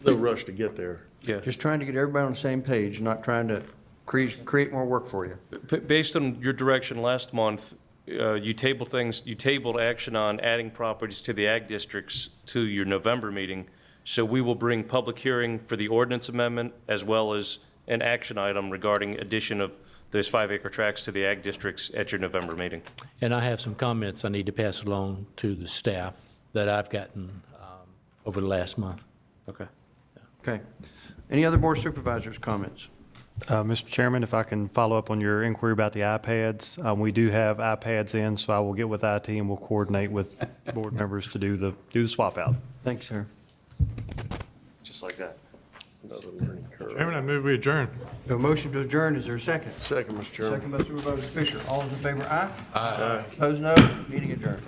no rush to get there. yeah. Just trying to get everybody on the same page, not trying to create more work for you. Based on your direction last month, you tabled action on adding properties to the ag districts to your November meeting. So we will bring public hearing for the ordinance amendment as well as an action item regarding addition of those 5-acre tracts to the ag districts at your November meeting. And I have some comments I need to pass along to the staff that I've gotten over the last month. Okay. Okay. Any other board supervisors' comments? Mr. Chairman, if I can follow up on your inquiry about the iPads, we do have iPads in, so I will get with IT and we'll coordinate with board members to do the swap out. Thanks, sir. Just like that. Another learning curve. Chairman, I move we adjourn. No motion to adjourn, is there a second? Second, Mr. Chairman. Second by Supervisor Fisher. All those in favor, aye? Aye. Opposed, no. Meeting adjourned.